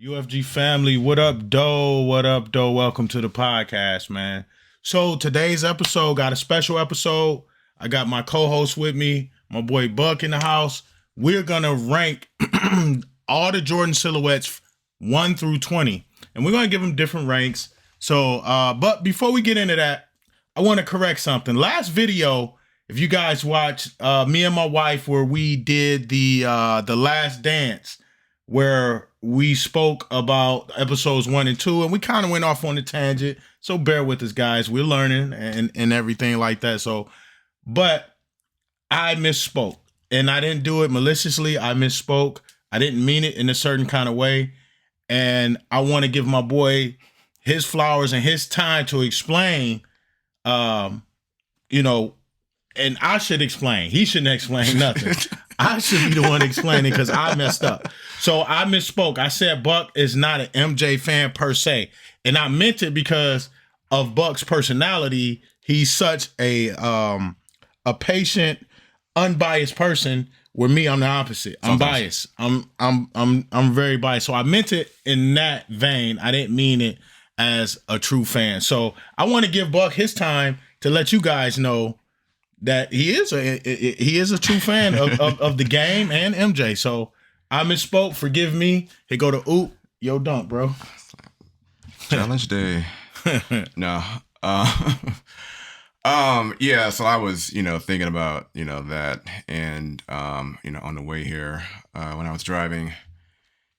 UFG family, what up, doe? What up, doe? Welcome to the podcast, man. So today's episode got a special episode. I got my co-host with me, my boy Buck in the house. We're gonna rank all the Jordan silhouettes 1 through 20, and we're gonna give them different ranks. So, but before we get into that, I want to correct something. Last video, if you guys watched, me and my wife, where we did the Last Dance, where we spoke about episodes 1 and 2, and we kind of went off on a tangent. So bear with us, guys. We're learning and everything like that. So, but I misspoke, and I didn't do it maliciously. I misspoke. I didn't mean it in a certain kind of way, and I want to give my boy his flowers and his time to explain. You know, and I should explain. He shouldn't explain nothing. I should be the one explaining because I messed up. So I misspoke. I said Buck is not an MJ fan per se, and I meant it because of Buck's personality. He's such a patient, unbiased person. Where me, I'm the opposite. I'm biased. I'm very biased. So I meant it in that vein. I didn't mean it as a true fan. So I want to give Buck his time to let you guys know that he is a true fan of the game and MJ. So I misspoke. Forgive me. Here go to Oop. Yo, dunk, bro. Challenge day. No. Yeah, so I was, thinking about, that and, on the way here, when I was driving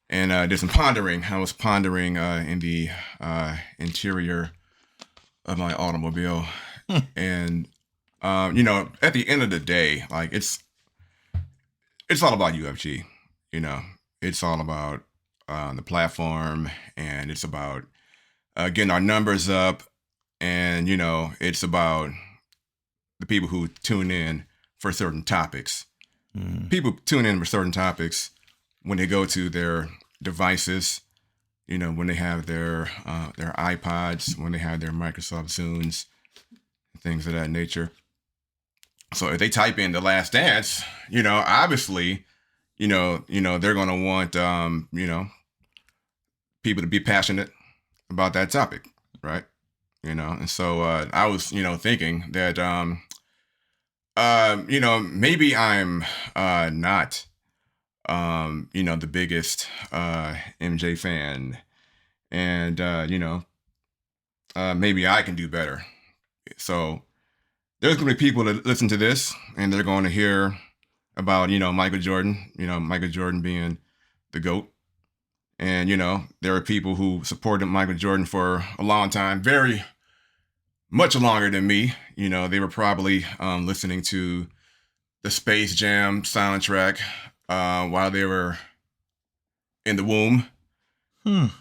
and did some pondering. I was pondering in the interior of my automobile. And, at the end of the day, like it's all about UFG, it's all about the platform, and it's about getting our numbers up. And, it's about the people who tune in for certain topics. People tune in for certain topics when they go to their devices, when they have their iPods, when they have their Microsoft Zunes, things of that nature. So if they type in The Last Dance, obviously, they're going to want, people to be passionate about that topic, right? And so I was, thinking that, maybe I'm not, the biggest MJ fan, and, maybe I can do better. So there's going to be people that listen to this, and they're going to hear about, Michael Jordan being the GOAT. And, there are people who supported Michael Jordan for a long time, very much longer than me. They were probably listening to the Space Jam soundtrack while they were in the womb.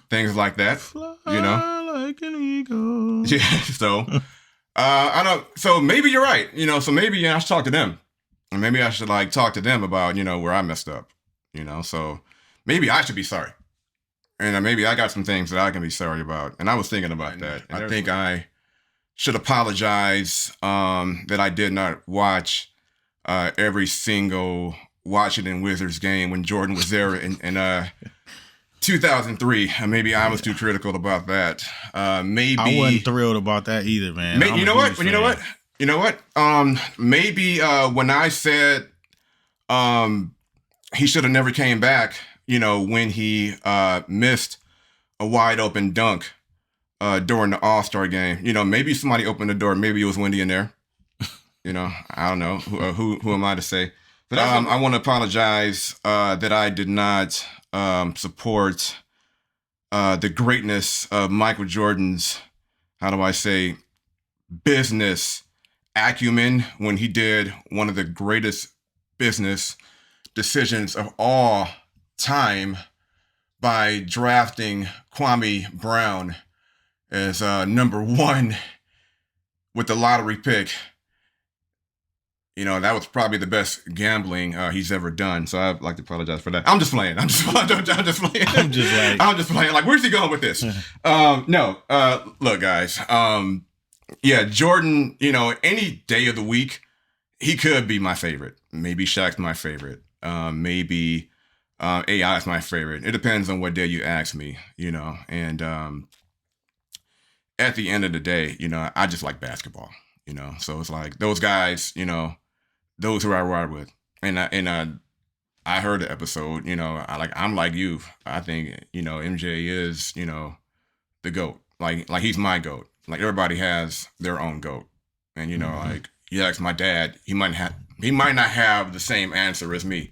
Things like that. Fly like an eagle. Yeah, so I don't. So maybe you're right. So maybe I should talk to them, and maybe I should talk to them about where I messed up. So maybe I should be sorry. And maybe I got some things that I can be sorry about. And I was thinking about that. I think I should apologize that I did not watch every single Washington Wizards game when Jordan was there in 2003. Maybe I was too critical about that. Maybe I wasn't thrilled about that either, man. You know what? Maybe when I said he should have never came back, when he missed a wide open dunk during the All-Star game, maybe somebody opened the door. Maybe it was windy in there. I don't know. Who am I to say? But I want to apologize that I did not support the greatness of Michael Jordan's, how do I say, business acumen when he did one of the greatest business decisions of all time by drafting Kwame Brown as number 1 with the lottery pick. That was probably the best gambling he's ever done. So I'd like to apologize for that. I'm just playing. I'm just playing. Like, where's he going with this? No. Look, guys. Yeah, Jordan, any day of the week, he could be my favorite. Maybe Shaq's my favorite. Maybe AI is my favorite. It depends on what day you ask me, and at the end of the day, I just like basketball, so it's like those guys, those who I ride with, I heard the episode, I'm like you. I think, MJ is, the GOAT. Like he's my GOAT. Like everybody has their own GOAT. And, like you ask my dad, he might not have the same answer as me.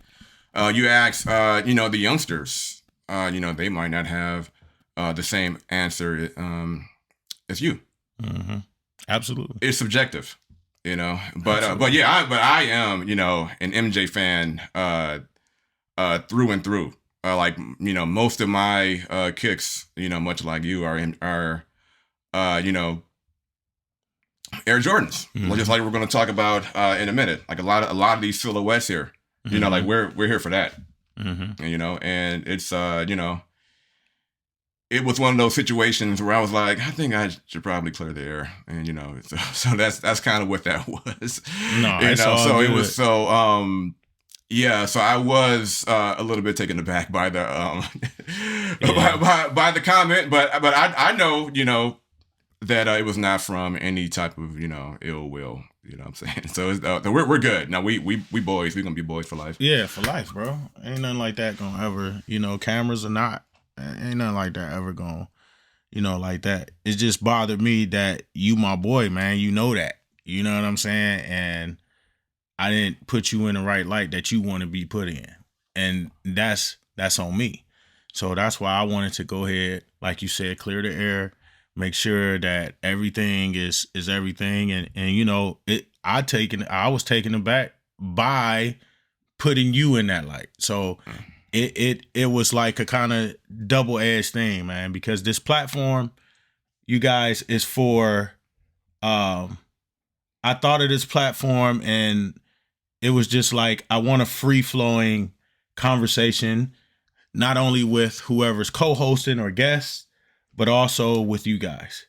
You ask, the youngsters, they might not have the same answer as you. Mm-hmm. Absolutely. It's subjective, but I am, an MJ fan, through and through. Most of my kicks, much like you, are Air Jordans. Mm-hmm. Just like we're going to talk about in a minute. Like a lot of these silhouettes here, Mm-hmm. like we're here for that. Mm-hmm. And it's it was one of those situations where I was like, I think I should probably clear the air, and so that's kind of what that was. No, it's all so good. it was so. Yeah, so I was a little bit taken aback by the by the comment, but I know that it was not from any type of ill will. You know what I'm saying? So it's, we're good now. We boys. We're gonna be boys for life. Yeah, for life, bro. Ain't nothing like that gonna ever. Cameras or not, ain't nothing like that ever gonna. Like that. It just bothered me that you my boy, man. You know that. You know what I'm saying? And I didn't put you in the right light that you want to be put in. And that's on me. So that's why I wanted to go ahead, like you said, clear the air, make sure that everything is everything. And I was taken aback by putting you in that light. So it was like a kind of double-edged thing, man, because this platform, you guys, is for I thought of this platform and it was just like, I want a free-flowing conversation, not only with whoever's co-hosting or guests, but also with you guys.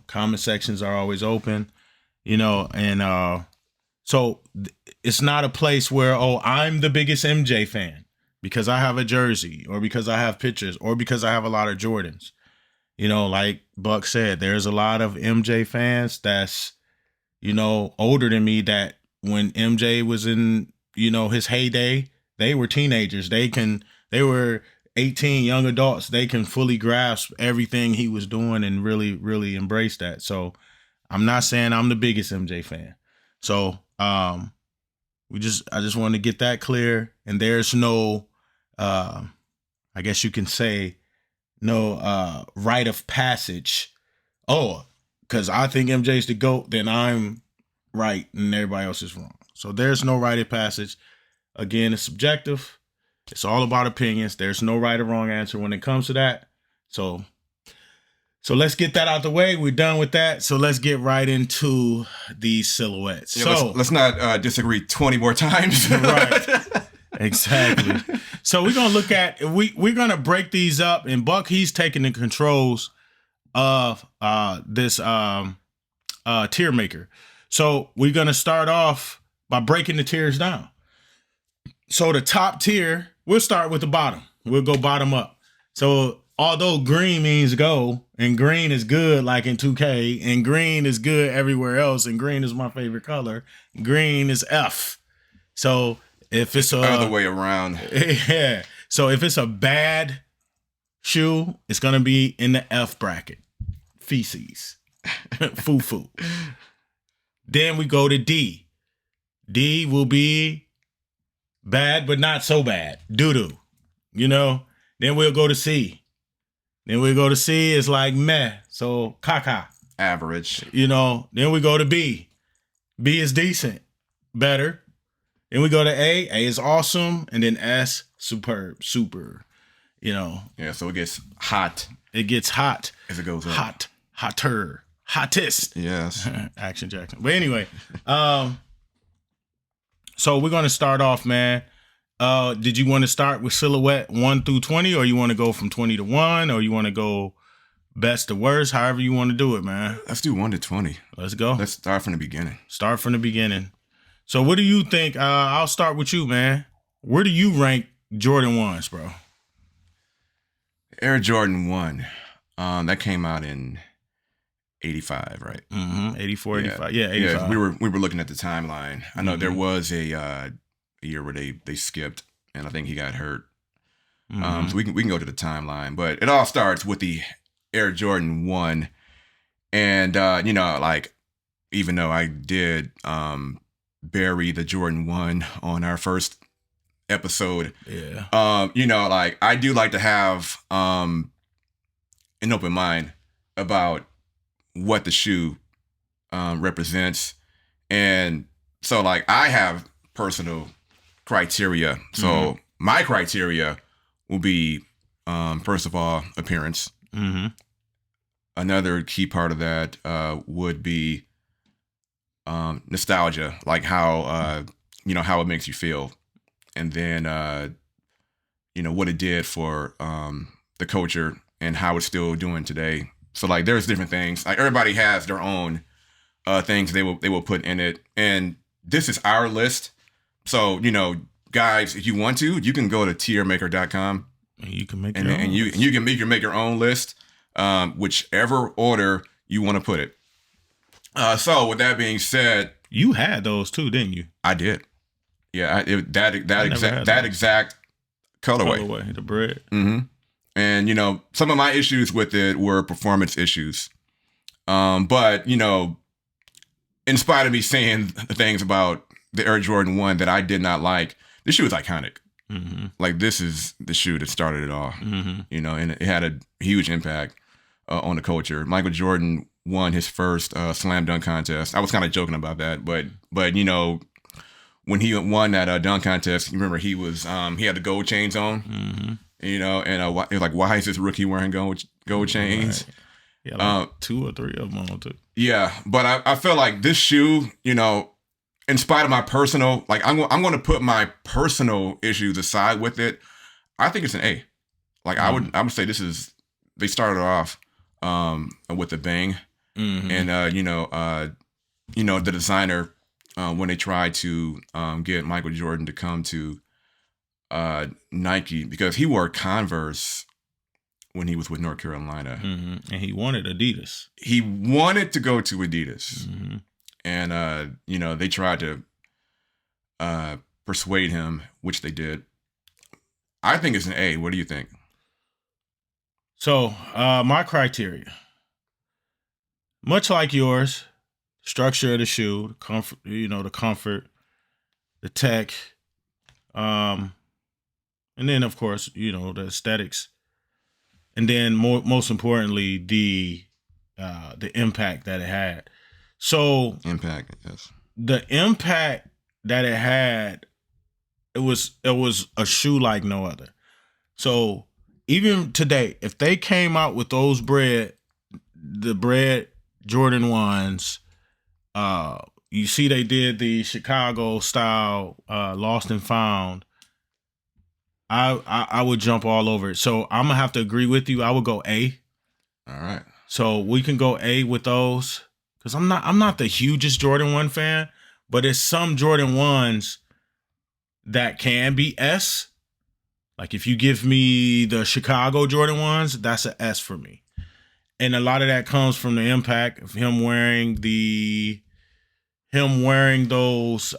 Comment sections are always open, and so it's not a place where, I'm the biggest MJ fan because I have a jersey or because I have pictures or because I have a lot of Jordans. Like Buck said, there's a lot of MJ fans that's, older than me that when MJ was in, his heyday, they were teenagers. They were 18, young adults. They can fully grasp everything he was doing and really, really embrace that. So I'm not saying I'm the biggest MJ fan. So I just wanted to get that clear. And there's no, I guess you can say, no rite of passage. Oh, because I think MJ's the GOAT, then I'm right and everybody else is wrong. So there's no rite of passage. Again, it's subjective. It's all about opinions. There's no right or wrong answer when it comes to that. So let's get that out the way. We're done with that. So let's get right into these silhouettes. Yeah, so let's not disagree 20 more times. Right. Exactly. So we're gonna look at we're gonna break these up, and Buck, he's taking the controls of this tier maker. So we're gonna start off by breaking the tiers down. So the top tier, we'll start with the bottom. We'll go bottom up. So although green means go, and green is good like in 2K, and green is good everywhere else, and green is my favorite color, green is F. So if it's other way around. Yeah. So if it's a bad shoe, it's gonna be in the F bracket. Feces. Foo-foo. Then we go to D. D will be bad, but not so bad. Doo-doo. Then we'll go to C. Then we'll go to C, it's like meh. So caca. Average. Then we go to B. B is decent. Better. Then we go to A. A is awesome. And then S, superb. Super. Yeah, so it gets hot. It gets hot. As it goes up. Hot. Hotter. Hottest. Yes. Action Jackson. But anyway, so we're going to start off, man. Did you want to start with silhouette 1 through 20, or you want to go from 20 to 1, or you want to go best to worst? However you want to do it, man. Let's do 1 to 20. Let's go. Let's start from the beginning. Start from the beginning. So what do you think? I'll start with you, man. Where do you rank Jordan 1s, bro. Air Jordan 1. That came out in 85, right? 84, Yeah. 85. Yeah, 85. Yeah, we were looking at the timeline. I know there was a year where they skipped, and I think he got hurt. So we can go to the timeline, but it all starts with the Air Jordan 1, and like, even though I did bury the Jordan 1 on our first episode, like, I do like to have an open mind about what the shoe represents. And so, like, I have personal criteria. So my criteria will be, first of all, appearance. Another key part of that would be nostalgia, like how how it makes you feel, and then what it did for the culture and how it's still doing today. So, like, there's different things. Like, everybody has their own things they will put in it, and this is our list. So, guys, if you want to, you can go to tiermaker.com and you can make and you can make your own list, whichever order you want to put it. So, with that being said, you had those too, didn't you? I did. Yeah, that exact colorway, the bread. And some of my issues with it were performance issues. But in spite of me saying things about the Air Jordan 1 that I did not like, this shoe is iconic. Like, this is the shoe that started it all. And it had a huge impact on the culture. Michael Jordan won his first slam dunk contest. I was kind of joking about that, but when he won that dunk contest, you remember he had the gold chains on. And it was like, why is this rookie wearing gold chains? Right. Yeah, like 2 or 3 of them on too. Yeah, but I feel like this shoe, in spite of my personal, like, I'm going to put my personal issues aside with it. I think it's an A. Like, I would say they started off with a bang, and the designer, when they tried to get Michael Jordan to come to Nike, because he wore Converse when he was with North Carolina. And he wanted Adidas. He wanted to go to Adidas. And, they tried to persuade him, which they did. I think it's an A. What do you think? So, my criteria, much like yours, structure of the shoe, the comfort, the comfort, the tech, and then, of course, the aesthetics. And then, most importantly, the impact that it had. So, impact, yes. The impact that it had, it was a shoe like no other. So, even today, if they came out with those the bread Jordan 1s, you see they did the Chicago style Lost and Found, I would jump all over it. So I'm gonna have to agree with you. I would go A. All right. So we can go A with those, because I'm not the hugest Jordan 1 fan, but it's some Jordan 1s that can be S. Like, if you give me the Chicago Jordan 1s, that's an S for me. And a lot of that comes from the impact of him wearing those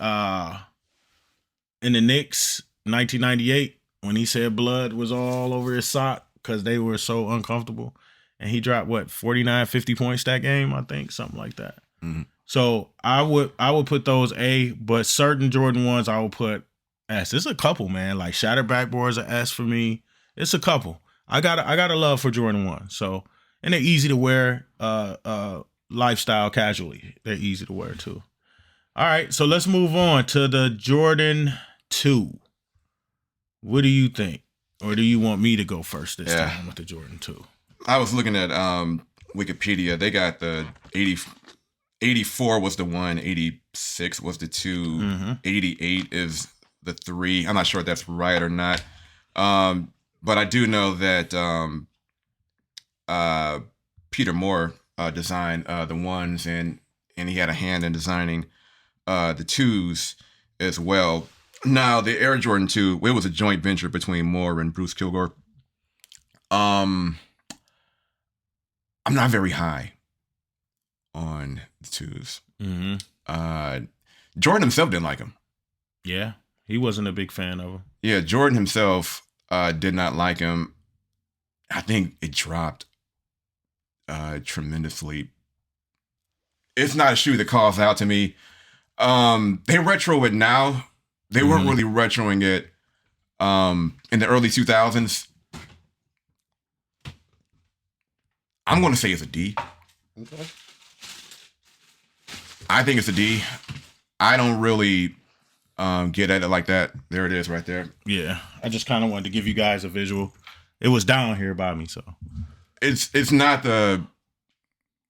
in the Knicks 1998, when he said blood was all over his sock because they were so uncomfortable. And he dropped, 49, 50 points that game, I think, something like that. So I would put those A, but certain Jordan 1s I would put S. There's a couple, man. Like, Shattered Backboard's an S for me. It's a couple. I got a love for Jordan 1. So, and they're easy to wear, lifestyle casually. They're easy to wear too. All right, so let's move on to the Jordan 2. What do you think? Or do you want me to go first this time with the Jordan 2? I was looking at Wikipedia. They got the 84 was the 1, 86 was the 2, 88 is the 3. I'm not sure if that's right or not. But I do know that Peter Moore designed the 1s, and he had a hand in designing the 2s as well. Now the Air Jordan 2, it was a joint venture between Moore and Bruce Kilgore. I'm not very high on the 2s. Mm-hmm. Jordan himself didn't like him. Yeah, he wasn't a big fan of him. Yeah, Jordan himself did not like him. I think it dropped tremendously. It's not a shoe that calls out to me. They retro it now. They weren't really retroing it in the early 2000s. I'm going to say it's a D. Okay. I think it's a D. I don't really get at it like that. There it is right there. Yeah, I just kind of wanted to give you guys a visual. It was down here by me, so. It's not the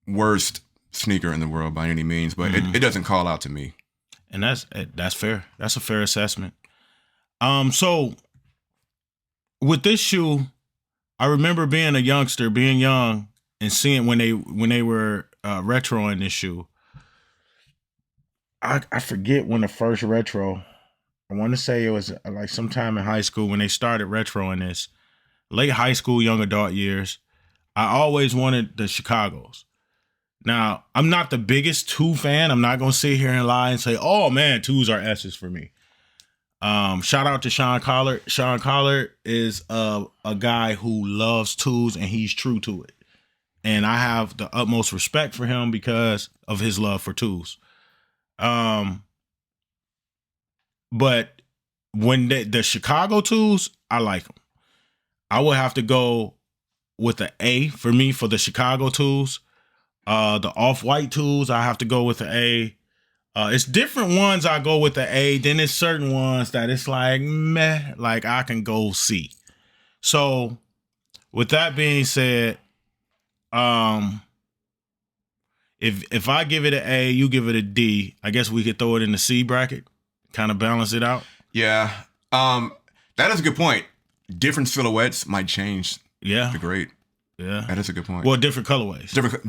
worst sneaker in the world by any means, but it doesn't call out to me. And that's fair. That's a fair assessment. So with this shoe, I remember being a youngster, being young, and seeing when they were retroing this shoe. I forget when the first retro. I want to say it was like sometime in high school when they started retroing this. Late high school, young adult years. I always wanted the Chicago's. Now, I'm not the biggest 2 fan. I'm not going to sit here and lie and say, oh, man, 2s are S's for me. Shout out to Sean Collard. Sean Collard is a guy who loves 2s, and he's true to it. And I have the utmost respect for him because of his love for 2s. But when the Chicago 2s, I like them. I would have to go with an A for me for the Chicago 2s. The off-white 2s, I have to go with the A. It's different ones I go with the A. Then there's certain ones that it's like, meh, like I can go C. So with that being said, if I give it an A, you give it a D, I guess we could throw it in the C bracket, kind of balance it out. Yeah. That is a good point. Different silhouettes might change the grade. Yeah, that is a good point. Well, different colorways. Different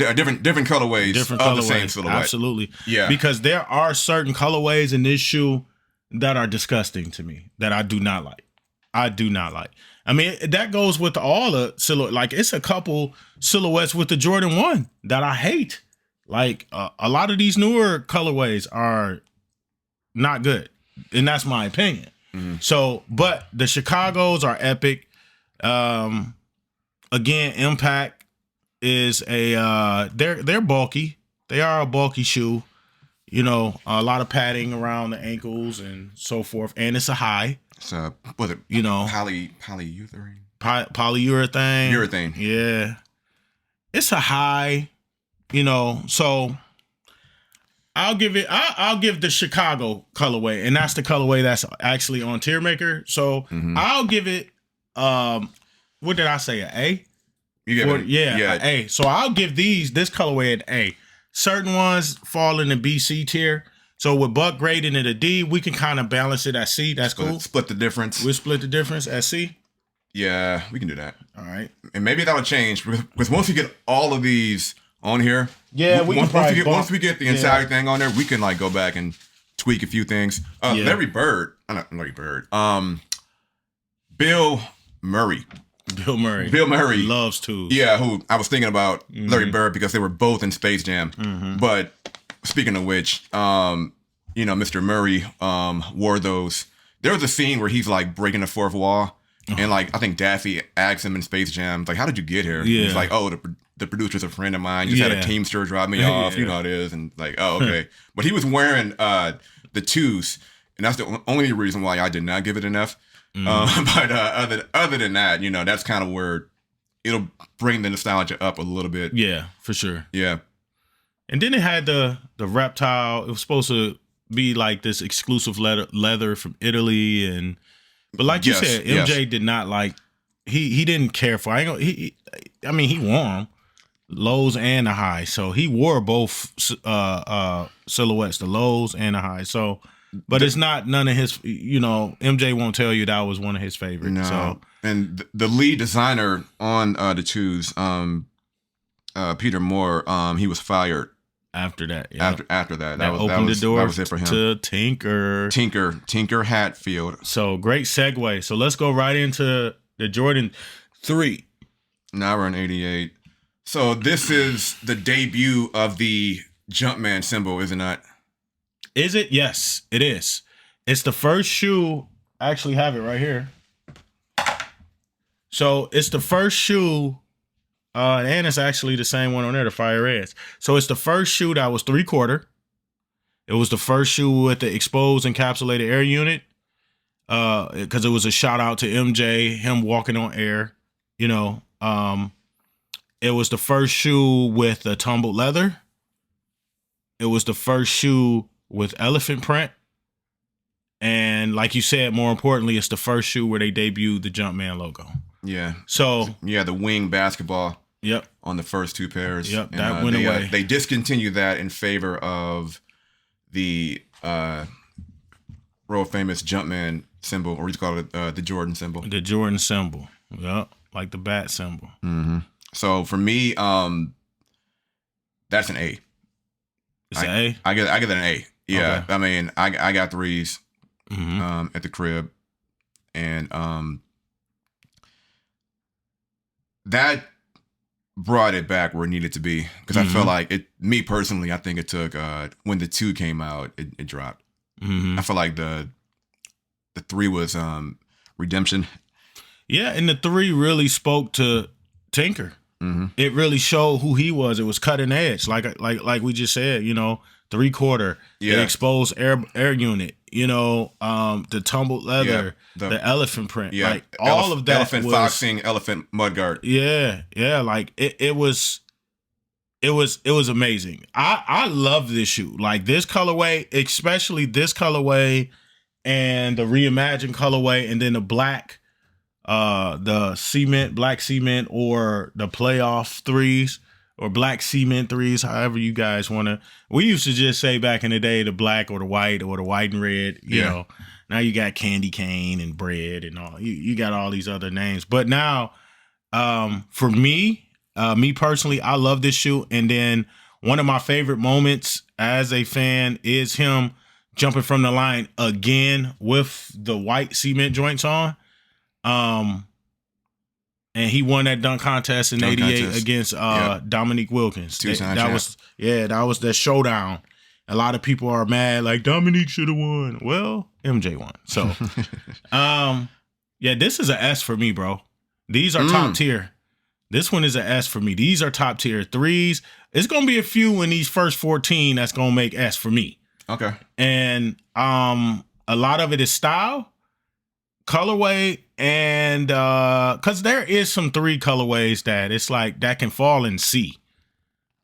colorways of the same silhouette. Absolutely. Yeah. Because there are certain colorways in this shoe that are disgusting to me that I do not like. I mean, that goes with all the silhouette. Like, it's a couple silhouettes with the Jordan 1 that I hate. Like, a lot of these newer colorways are not good. And that's my opinion. Mm-hmm. So, but the Chicago's are epic. Again, Impact is they're bulky. They are a bulky shoe. You know, a lot of padding around the ankles and so forth. And it's a high. It's was it, you know, polyurethane? Polyurethane. Urethane. Yeah. It's a high, you know, so I'll give the Chicago colorway, and that's the colorway that's actually on Tiermaker. So I'll give it what did I say? An A? An A. So I'll give this colorway an A. Certain ones fall in the BC tier. So with Buck grading it a D, we can kind of balance it at C. That's cool. Split the difference. We'll split the difference at C. Yeah, we can do that. All right. And maybe that'll change because once we get all of these on here, once we get the entire thing on there, we can like go back and tweak a few things. Larry Bird. Bill Murray. Bill Murray loves 2s. Yeah, who I was thinking about Larry Bird because they were both in Space Jam. But speaking of which, Mr. Murray wore those. There was a scene where he's like breaking the fourth wall, and like I think Daffy asks him in Space Jam, like, "How did you get here?" Yeah. He's like, "Oh, the producer's a friend of mine. Just had a Teamster drop me off. You know how it is." And like, "Oh, okay." But he was wearing the 2s, and that's the only reason why I did not give it enough. But other than that, that's kind of where it'll bring the nostalgia up a little bit. Yeah, for sure. Yeah. And then it had the reptile. It was supposed to be like this exclusive leather from Italy, but like you said, MJ did not like. He didn't care for. He wore them, lows and the high. So he wore both silhouettes, the lows and the high. So. But it's not none of his, MJ won't tell you that was one of his favorites. No. So. And the lead designer on the 2s, Peter Moore, he was fired After that, yeah. After that, that opened the door that was it for him. To Tinker Hatfield. So great segue. So let's go right into the Jordan 3. Now we're in 88. So this is the debut of the Jumpman symbol, is it not? Is it? Yes, it is. It's the first shoe. I actually have it right here. So it's the first shoe, and it's actually the same one on there, the Fire Reds. So it's the first shoe that was 3/4. It was the first shoe with the exposed encapsulated air unit, because it was a shout out to MJ, him walking on air. You know, it was the first shoe with the tumbled leather. It was the first shoe with elephant print. And like you said, more importantly, it's the first shoe where they debuted the Jumpman logo. Yeah. So yeah, the wing basketball. Yep. On the first two pairs. Yep. And, that went away. They discontinued that in favor of the world famous Jumpman symbol, or you call it the Jordan symbol. The Jordan symbol. Yep. Like the bat symbol. Mm-hmm. So for me, that's an A. It's an A? I get that an A. Yeah. Okay. I mean, I got 3s at the crib, and that brought it back where it needed to be, because I feel like it. Me personally, I think it took when the 2 came out, it dropped. I feel like the 3 was redemption. Yeah, and the 3 really spoke to Tinker. It really showed who he was. It was cutting edge, like we just said. You know, 3/4, the exposed air unit. You know, the tumbled leather, the elephant print. Yeah, like all of that. Elephant foxing, elephant mudguard. Yeah, like it was amazing. I love this shoe. Like this colorway, especially this colorway, and the reimagined colorway, and then the black. The black cement, or the playoff 3s, or black cement 3s, however you guys want to. We used to just say back in the day the black or the white and red, you know. Now you got candy cane and bread and all. You got all these other names. But now, for me personally, I love this shoe. And then one of my favorite moments as a fan is him jumping from the line again with the white cement joints on. And he won that dunk contest in '88 against Dominique Wilkins. That was the showdown. A lot of people are mad, like Dominique should have won. Well, MJ won. So, yeah, this is an S for me, bro. These are top tier. This one is an S for me. These are top tier 3s. It's gonna be a few in these first 14 that's gonna make S for me. Okay. And a lot of it is style, colorway, and because there is some 3 colorways that it's like that can fall in C.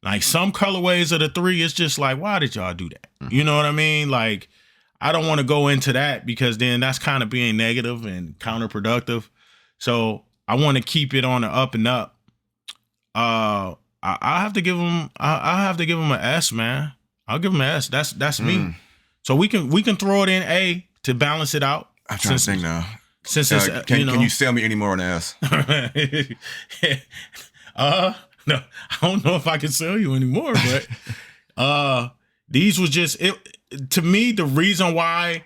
Like some colorways of the 3, it's just like, why did y'all do that? You know what I mean? Like, I don't want to go into that, because then that's kind of being negative and counterproductive. So I want to keep it on the up and up. I have to give them. I have to give them an S, man. I'll give them an S. That's me. So we can throw it in A to balance it out. I'm trying to think now. Since it's, can you sell me any more on the S? No, I don't know if I can sell you anymore, but these was just it to me. The reason why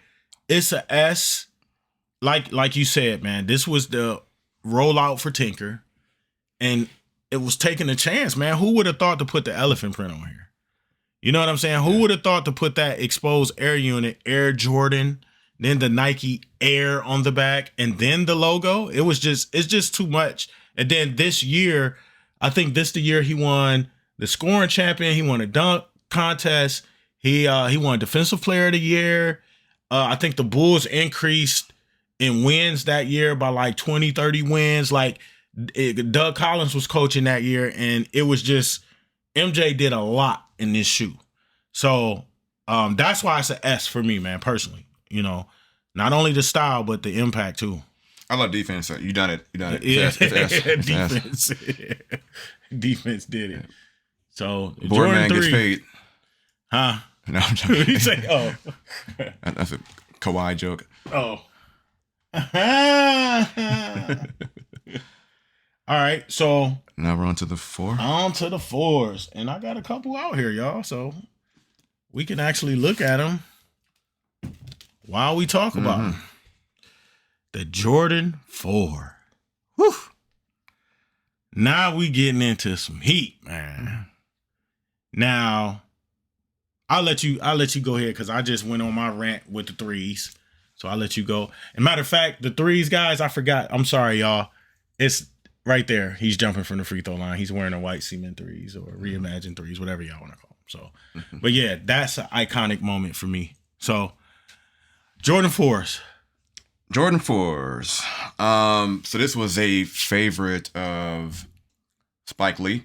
it's a S, like you said, man, this was the rollout for Tinker, and it was taking a chance, man. Who would have thought to put the elephant print on here? You know what I'm saying? Who would have thought to put that exposed air unit, Air Jordan, then the Nike Air on the back, and then the logo? It's just too much. And then this year, I think this the year he won the scoring champion. He won a dunk contest. He won Defensive Player of the Year. I think the Bulls increased in wins that year by like 20, 30 wins. Like Doug Collins was coaching that year, and it was just MJ did a lot in this shoe. So that's why it's an S for me, man, personally. You know, not only the style, but the impact too. I love defense. You done it. Yeah, defense. Defense did it. So Board Jordan man 3, gets paid. Huh? No, I'm joking. He say, oh. That's a Kawhi joke. Oh. All right, so Now we're on to the 4. on to the 4s, and I got a couple out here, y'all. So we can actually look at them while we talk about them. The Jordan 4. Whew. Now we getting into some heat, man. Now, I'll let you go ahead because I just went on my rant with the 3s. So I'll let you go. And matter of fact, the 3s, guys, I forgot. I'm sorry, y'all. It's right there. He's jumping from the free throw line. He's wearing a white cement 3s or reimagined 3s, whatever y'all want to call them. So, but yeah, that's an iconic moment for me. So, Jordan 4s. Jordan 4s. So this was a favorite of Spike Lee.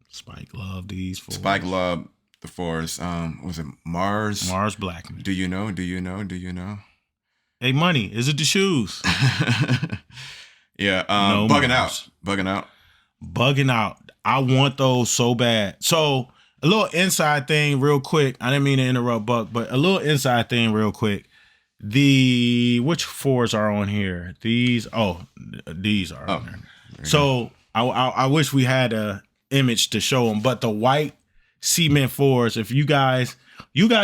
Spike loved these 4s. Spike loved the 4s. Was it Mars? Mars Blackman. Do you know? Do you know? Do you know? Hey, money. Is it the shoes? Yeah. No Bugging Mars. out. Bugging out. Bugging out. I want those so bad. So a little inside thing real quick. I didn't mean to interrupt Buck, but a little inside thing real quick. Which 4s are on here? These are on there. So I wish we had a image to show them, but the white cement 4s, if you guys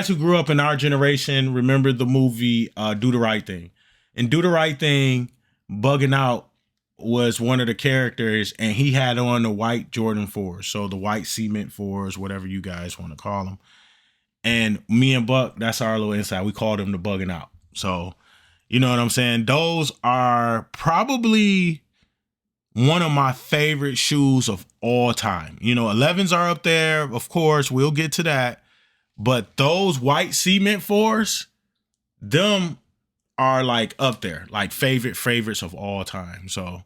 who grew up in our generation remember the movie Do the Right Thing. In Do the Right Thing, Bugging Out was one of the characters, and he had on the white Jordan 4s, so the white cement 4s, whatever you guys want to call them. And me and Buck, that's our little inside. We called them the Bugging Out. So, you know what I'm saying? Those are probably one of my favorite shoes of all time. You know, 11s are up there, of course. We'll get to that. But those white cement 4s, them are like up there, like favorites of all time. So,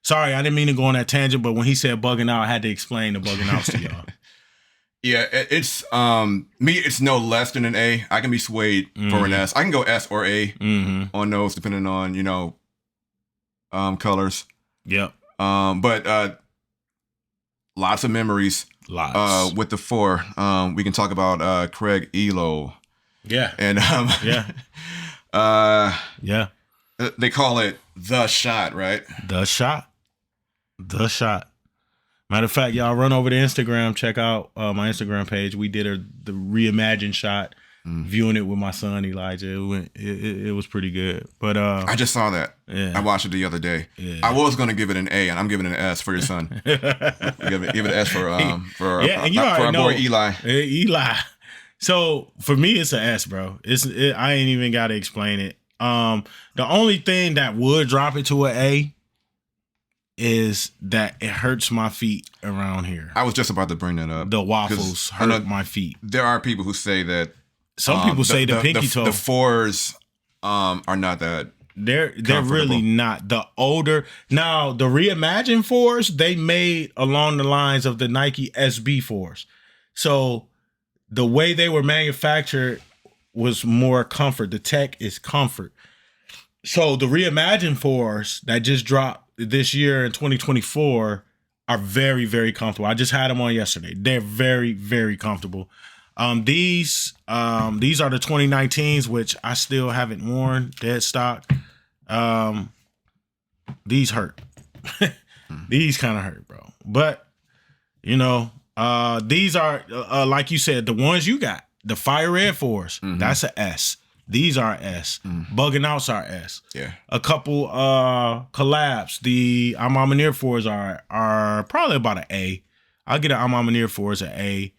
sorry, I didn't mean to go on that tangent, but when he said Bugging Out, I had to explain the Bugging Outs to y'all. Yeah, it's me. It's no less than an A. I can be swayed for an S. I can go S or A on those, depending on colors. Yep. But lots of memories. Lots. With the 4. We can talk about Craig Elo. Yeah. And yeah. They call it the shot, right? The shot. The shot. Matter of fact, y'all run over to Instagram, check out my Instagram page. We did the reimagined shot, viewing it with my son Elijah. It was pretty good. But I just saw that. Yeah. I watched it the other day. Yeah. I was going to give it an A, and I'm giving it an S for your son. give it an S for our boy Eli. Eli. So for me, it's an S, bro. I ain't even got to explain it. The only thing that would drop it to an A is that it hurts my feet around here. I was just about to bring that up. The waffles hurt my feet. There are people who say that. Some people say the pinky toe. The 4s are not that. They're really not. The older now, the reimagined 4s they made along the lines of the Nike SB 4s. So the way they were manufactured was more comfort. The tech is comfort. So the reimagined 4s that just dropped this year in 2024 are very, very comfortable. I just had them on yesterday. They're very, very comfortable. These are the 2019s, which I still haven't worn, dead stock. These hurt. These kind of hurt, bro. But, these are, like you said, the ones you got, the Fire Red 4s, that's an S. These are S. Bugging Outs are S. Yeah. A couple collabs. The I'm Near 4s are probably about an A. I'll get an I'm Near 4s an A.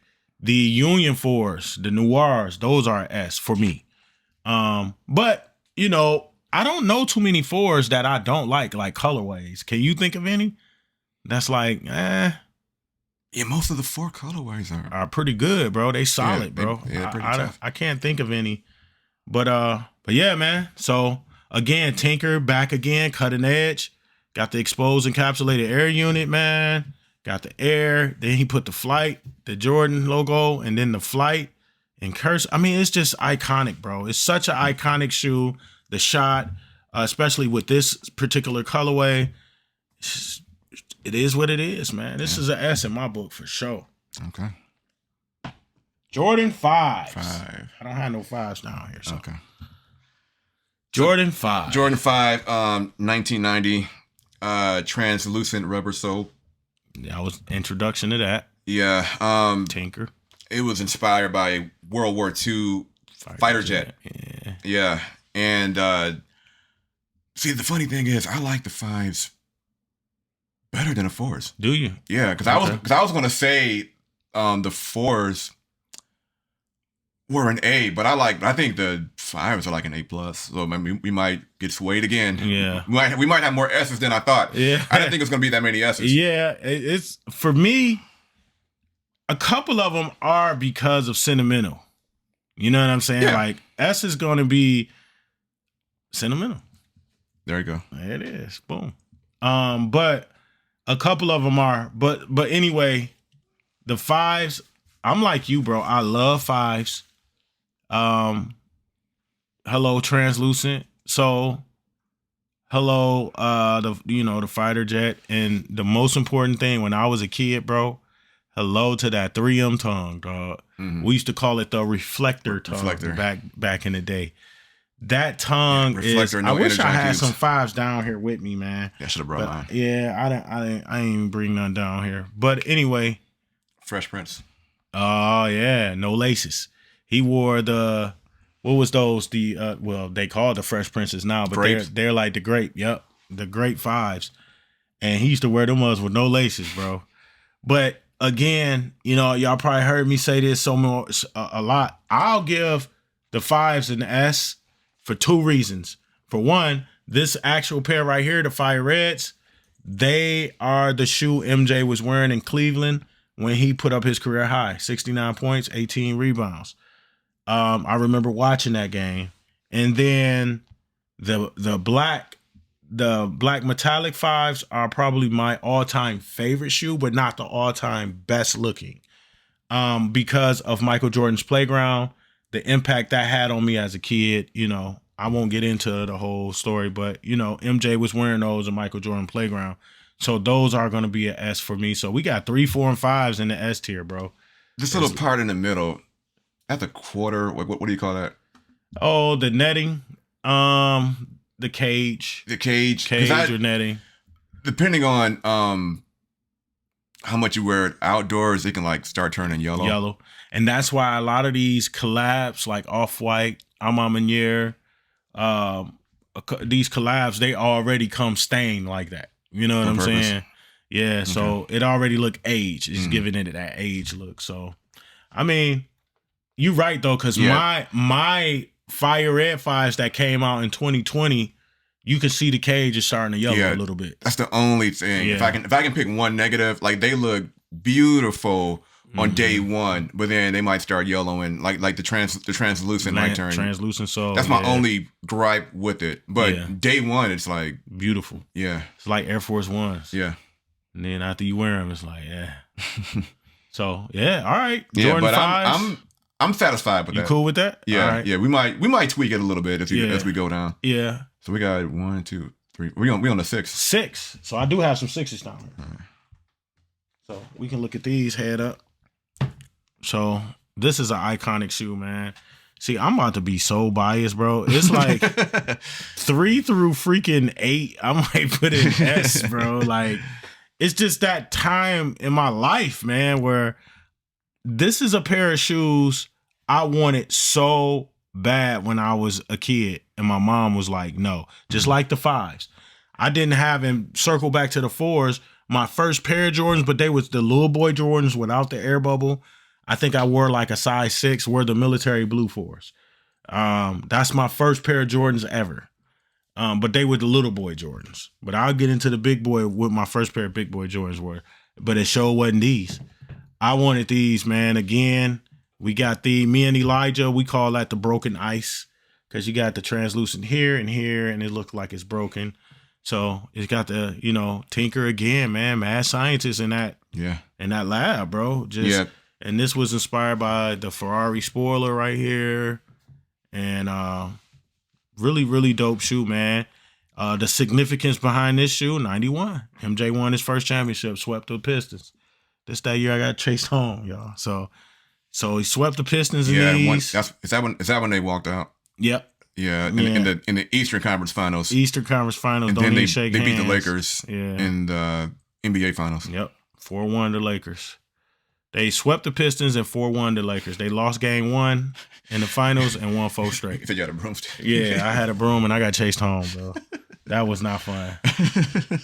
The Union 4s, the Noirs, those are S for me. But, I don't know too many 4s that I don't like colorways. Can you think of any? That's like, Yeah, most of the 4 colorways are pretty good, bro. They solid, bro. Pretty tough. I can't think of any. But yeah, man. So again, Tinker back again, cutting edge. Got the exposed encapsulated air unit, man. Got the air. Then he put the flight, the Jordan logo, and then the flight and curse. I mean, it's just iconic, bro. It's such an iconic shoe. The shot, especially with this particular colorway, it is what it is, man. This is an S in my book for sure. Okay. Jordan 5. 5. I don't have no 5s down here. So. Okay. Jordan 5. Jordan 5, 1990. translucent rubber sole. That was introduction to that. Yeah. Tinker. It was inspired by World War II fighter jet. Yeah. Yeah. And see, the funny thing is, I like the 5s better than the 4s. Do you? Yeah, because I was gonna say the 4s were an A, but I think the 5s are like an A plus. So maybe we might get swayed again. Yeah, we might have more S's than I thought. Yeah, I didn't think it was gonna be that many S's. Yeah, it's for me. A couple of them are because of sentimental. You know what I'm saying? Yeah. Like S is going to be sentimental. There you go. There it is. Boom. But a couple of them are. But anyway, the 5s. I'm like you, bro. I love 5s. Hello, translucent. So, hello, the fighter jet, and the most important thing when I was a kid, bro. Hello to that 3M tongue, dog. Mm-hmm. We used to call it the reflector tongue back in the day. That tongue is. I wish I had some 5s down here with me, man. Yeah, I should have brought mine. Yeah, I ain't even bring none down here. But anyway, Fresh Prince. Oh yeah, no laces. He wore the what was those? They call it the Fresh Princes now, but they're like the grape. Yep, the grape 5s, and he used to wear them ones with no laces, bro. But again, y'all probably heard me say this a lot. I'll give the 5s an S for 2 reasons. For one, this actual pair right here, the Fire Reds, they are the shoe MJ was wearing in Cleveland when he put up his career high, 69 points, 18 rebounds. I remember watching that game. And then the black metallic 5s are probably my all-time favorite shoe, but not the all-time best looking. Because of Michael Jordan's Playground, the impact that had on me as a kid, I won't get into the whole story, but MJ was wearing those in Michael Jordan Playground. So those are going to be an S for me. So we got 3, 4, and 5s in the S tier, bro. This little part in the middle, at the quarter, what do you call that? Oh, the netting, the cage. The cage or netting. Depending on how much you wear it outdoors, it can like start turning yellow. And that's why a lot of these collabs, like Off-White, Amamanier, these collabs, they already come stained like that. You know what I'm saying? Yeah, so it already look aged. It's giving it that age look. So, I mean, you right though, because my Fire Red 5s that came out in 2020, you can see the cage is starting to yellow a little bit. That's the only thing. Yeah. If I can pick one negative, like they look beautiful on day one, but then they might start yellowing, like the translucent might turn translucent. So that's my only gripe with it. But day one, it's like beautiful. Yeah, it's like Air Force Ones. Yeah, and then after you wear them, it's like So all right. Jordan 5s. I'm satisfied with that. You cool with that? Yeah, right. Yeah. We might tweak it a little bit as we go down. Yeah. So we got 1, 2, 3. We on the 6. 6. So I do have some 6s down here. Right. So we can look at these head up. So this is an iconic shoe, man. See, I'm about to be so biased, bro. It's like 3 through freaking 8. I might put in S, bro. Like, it's just that time in my life, man, where this is a pair of shoes I wanted so bad when I was a kid. And my mom was like, no, just like the 5s. I didn't have, and circle back to the 4s, my first pair of Jordans, but they was the little boy Jordans without the air bubble. I think I wore like a size 6, wore the military blue 4s. That's my first pair of Jordans ever. But they were the little boy Jordans. But I'll get into the big boy, what my first pair of big boy Jordans were. But it sure wasn't these. I wanted these, man. Again, we got me and Elijah, we call that the broken ice. Because you got the translucent here, and it looked like it's broken. So it's got the, tinker again, man. Mad scientist in that lab, bro. And this was inspired by the Ferrari spoiler right here. And really, really dope shoe, man. The significance behind this shoe, 91. MJ won his first championship, swept the Pistons. This that year I got chased home, y'all. So he swept the Pistons in these. Is that when they walked out? Yep. Yeah, in the Eastern Conference Finals. Eastern Conference Finals. And don't then even shake hands. They beat the Lakers in the NBA Finals. Yep, 4-1 the Lakers. They swept the Pistons and 4-1 the Lakers. They lost game 1 in the finals and won 4 straight. You said you had a broomstick. Yeah, I had a broom and I got chased home, bro. That was not fun.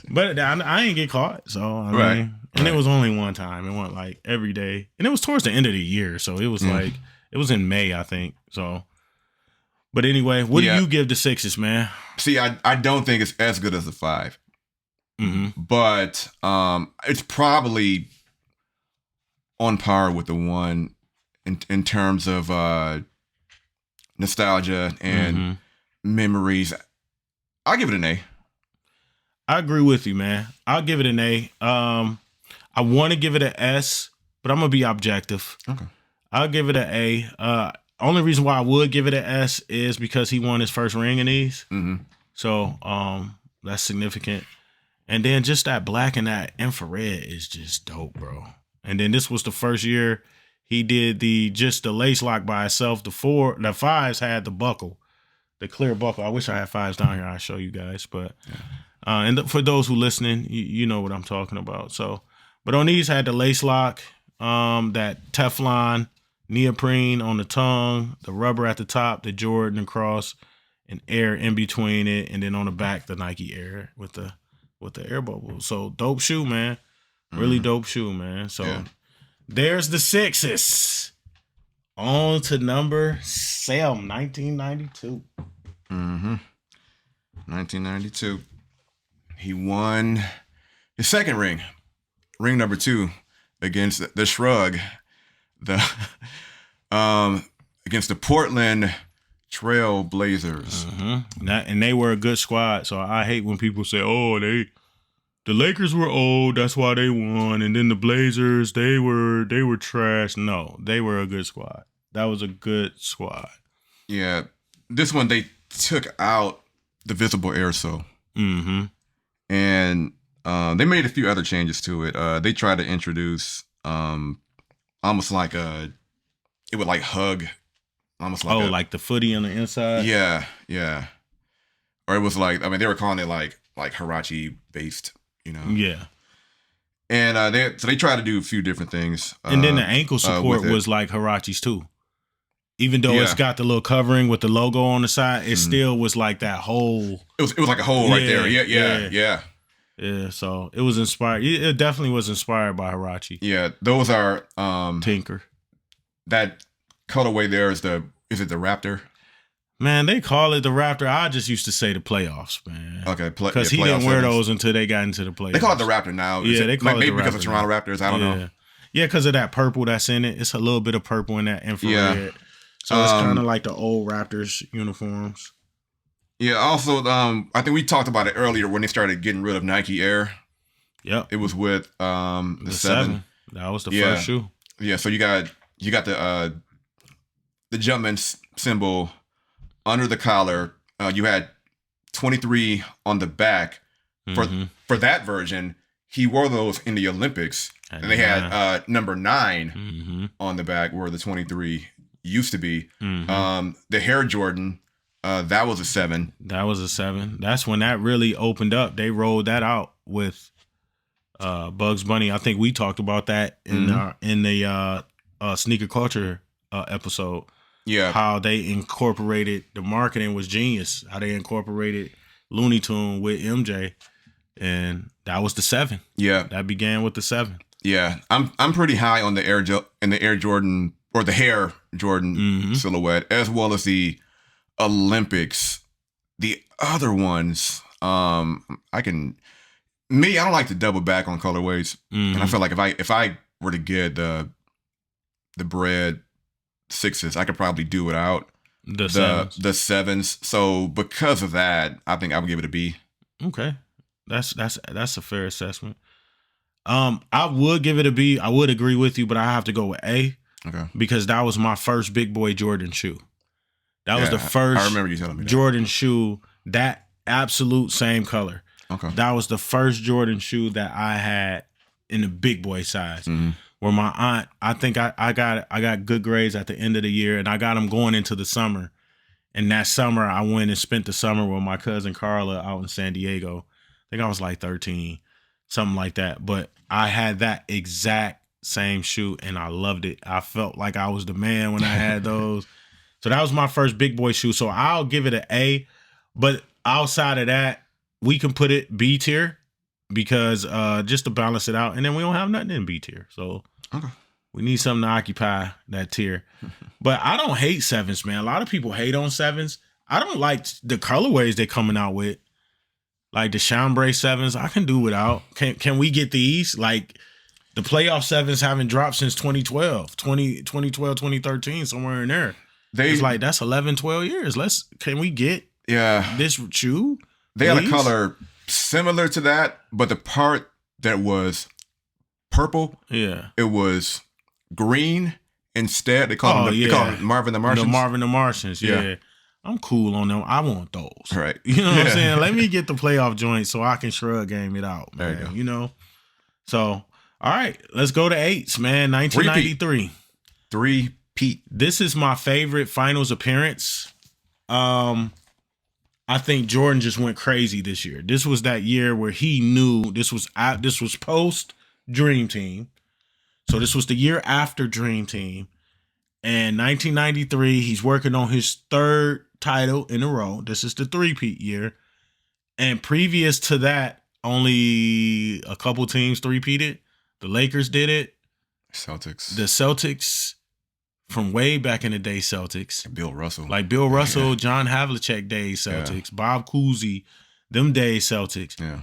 But I ain't get caught, so I mean, and it was only one time. It wasn't like every day, and it was towards the end of the year, so it was like it was in May, I think. So, but anyway, what do you give the Sixers, man? See, I don't think it's as good as the 5, but it's probably on par with the 1 in terms of nostalgia and memories. I'll give it an A. I agree with you, man. I'll give it an A. I want to give it an S, but I'm gonna be objective. Okay. I'll give it an A. Only reason why I would give it an S is because he won his first ring in these. So that's significant. And then just that black and that infrared is just dope, bro. And then this was the first year he did the lace lock by itself. The 5s had the buckle, the clear buckle. I wish I had 5s down here. I'll show you guys. But and for those who listening, you know what I'm talking about. So, but on these had the lace lock, that Teflon neoprene on the tongue, the rubber at the top, the Jordan across, and air in between it, and then on the back the Nike Air with the air bubble. So dope shoe, man. Really dope shoe, man. So there's the Sixers. On to number 7, 1992. 1992. He won his second ring number 2, against the Shrug, against the Portland Trail Blazers. And they were a good squad. So I hate when people say, "Oh, the Lakers were old, that's why they won," and then the Blazers, they were trash. No, they were a good squad. That was a good squad. Yeah, this one they took out the visible air sole. And they made a few other changes to it. They tried to introduce almost like it would like hug, almost like like the footy on the inside. Yeah. Or it was like, I mean, they were calling it like Hirachi based, you know. Yeah. And they tried to do a few different things. And then the ankle support was like Hirachi's too. Even though it's got the little covering with the logo on the side, it still was like that hole. It was like a hole right there. Yeah. Yeah, so it was inspired. It definitely was inspired by Hirachi. Yeah, those are Tinker. That colorway there is it the Raptor? Man, they call it the Raptor. I just used to say the playoffs, man. Okay, because he didn't wear those until they got into the playoffs. They call it the Raptor now. They call it maybe the because Raptor of Toronto Raptors. I don't know. Yeah, because of that purple that's in it. It's a little bit of purple in that infrared. Yeah. So it's kind of like the old Raptors uniforms. Yeah. Also, I think we talked about it earlier when they started getting rid of Nike Air. Yep. It was with the 7. That was the first shoe. Yeah. So you got the Jumpman symbol under the collar. You had 23 on the back. For that version, he wore those in the Olympics, and they had number 9 on the back, where the 23 used to be. The Hair Jordan, that was a 7. That was a 7. That's when that really opened up. They rolled that out with Bugs Bunny. I think we talked about that in the sneaker culture episode. Yeah, how they incorporated the marketing was genius. How they incorporated Looney Tune with MJ, and that was the 7. Yeah, that began with the 7. Yeah, I'm pretty high on the Air Jordan or the Hair Jordan silhouette, as well as the Olympics. The other ones, I don't like to double back on colorways, and I feel like if I were to get the bread 6s, I could probably do without the 7s. So because of that, I think I would give it a B. Okay, that's a fair assessment. I would give it a B. I would agree with you, but I have to go with A. Okay, because that was my first big boy Jordan shoe. That was the first. I remember you telling me that. Jordan shoe, that absolute same color. Okay, that was the first Jordan shoe that I had in the big boy size. Where my aunt, I think I got good grades at the end of the year, and I got them going into the summer. And that summer, I went and spent the summer with my cousin Carla out in San Diego. I think I was like 13, something like that. But I had that exact same shoe, and I loved it. I felt like I was the man when I had those. So that was my first big boy shoe. So I'll give it an A. But outside of that, we can put it B tier because just to balance it out. And then we don't have nothing in B tier. So Okay. we need something to occupy that tier. But I don't hate 7s, man. A lot of people hate on 7s. I don't like the colorways they're coming out with. Like the chambray 7s, I can do without. Can we get these? Like the playoff 7s haven't dropped since 2012, 2013, somewhere in there. It's like that's 11, 12 years. Can we get this shoe? They had a color similar to that, but the part that was purple, it was green instead. They call them Marvin the Martians. The Marvin the Martians, yeah. I'm cool on them. I want those. Right. You know what I'm saying? Let me get the playoff joint so I can shrug game it out, man. There you go. You know? So, all right, let's go to 8s, man. 1993. Three-peat. This is my favorite finals appearance. I think Jordan just went crazy this year. This was that year where he knew this was post Dream Team. So this was the year after Dream Team. And 1993, he's working on his 3rd title in a row. This is the three-peat year. And previous to that, only a couple teams three-peated. The Lakers did it. Celtics. The Celtics from way back in the day, Celtics. Bill Russell. Like Bill Russell, John Havlicek days, Celtics. Bob Cousy, them days, Celtics. Yeah.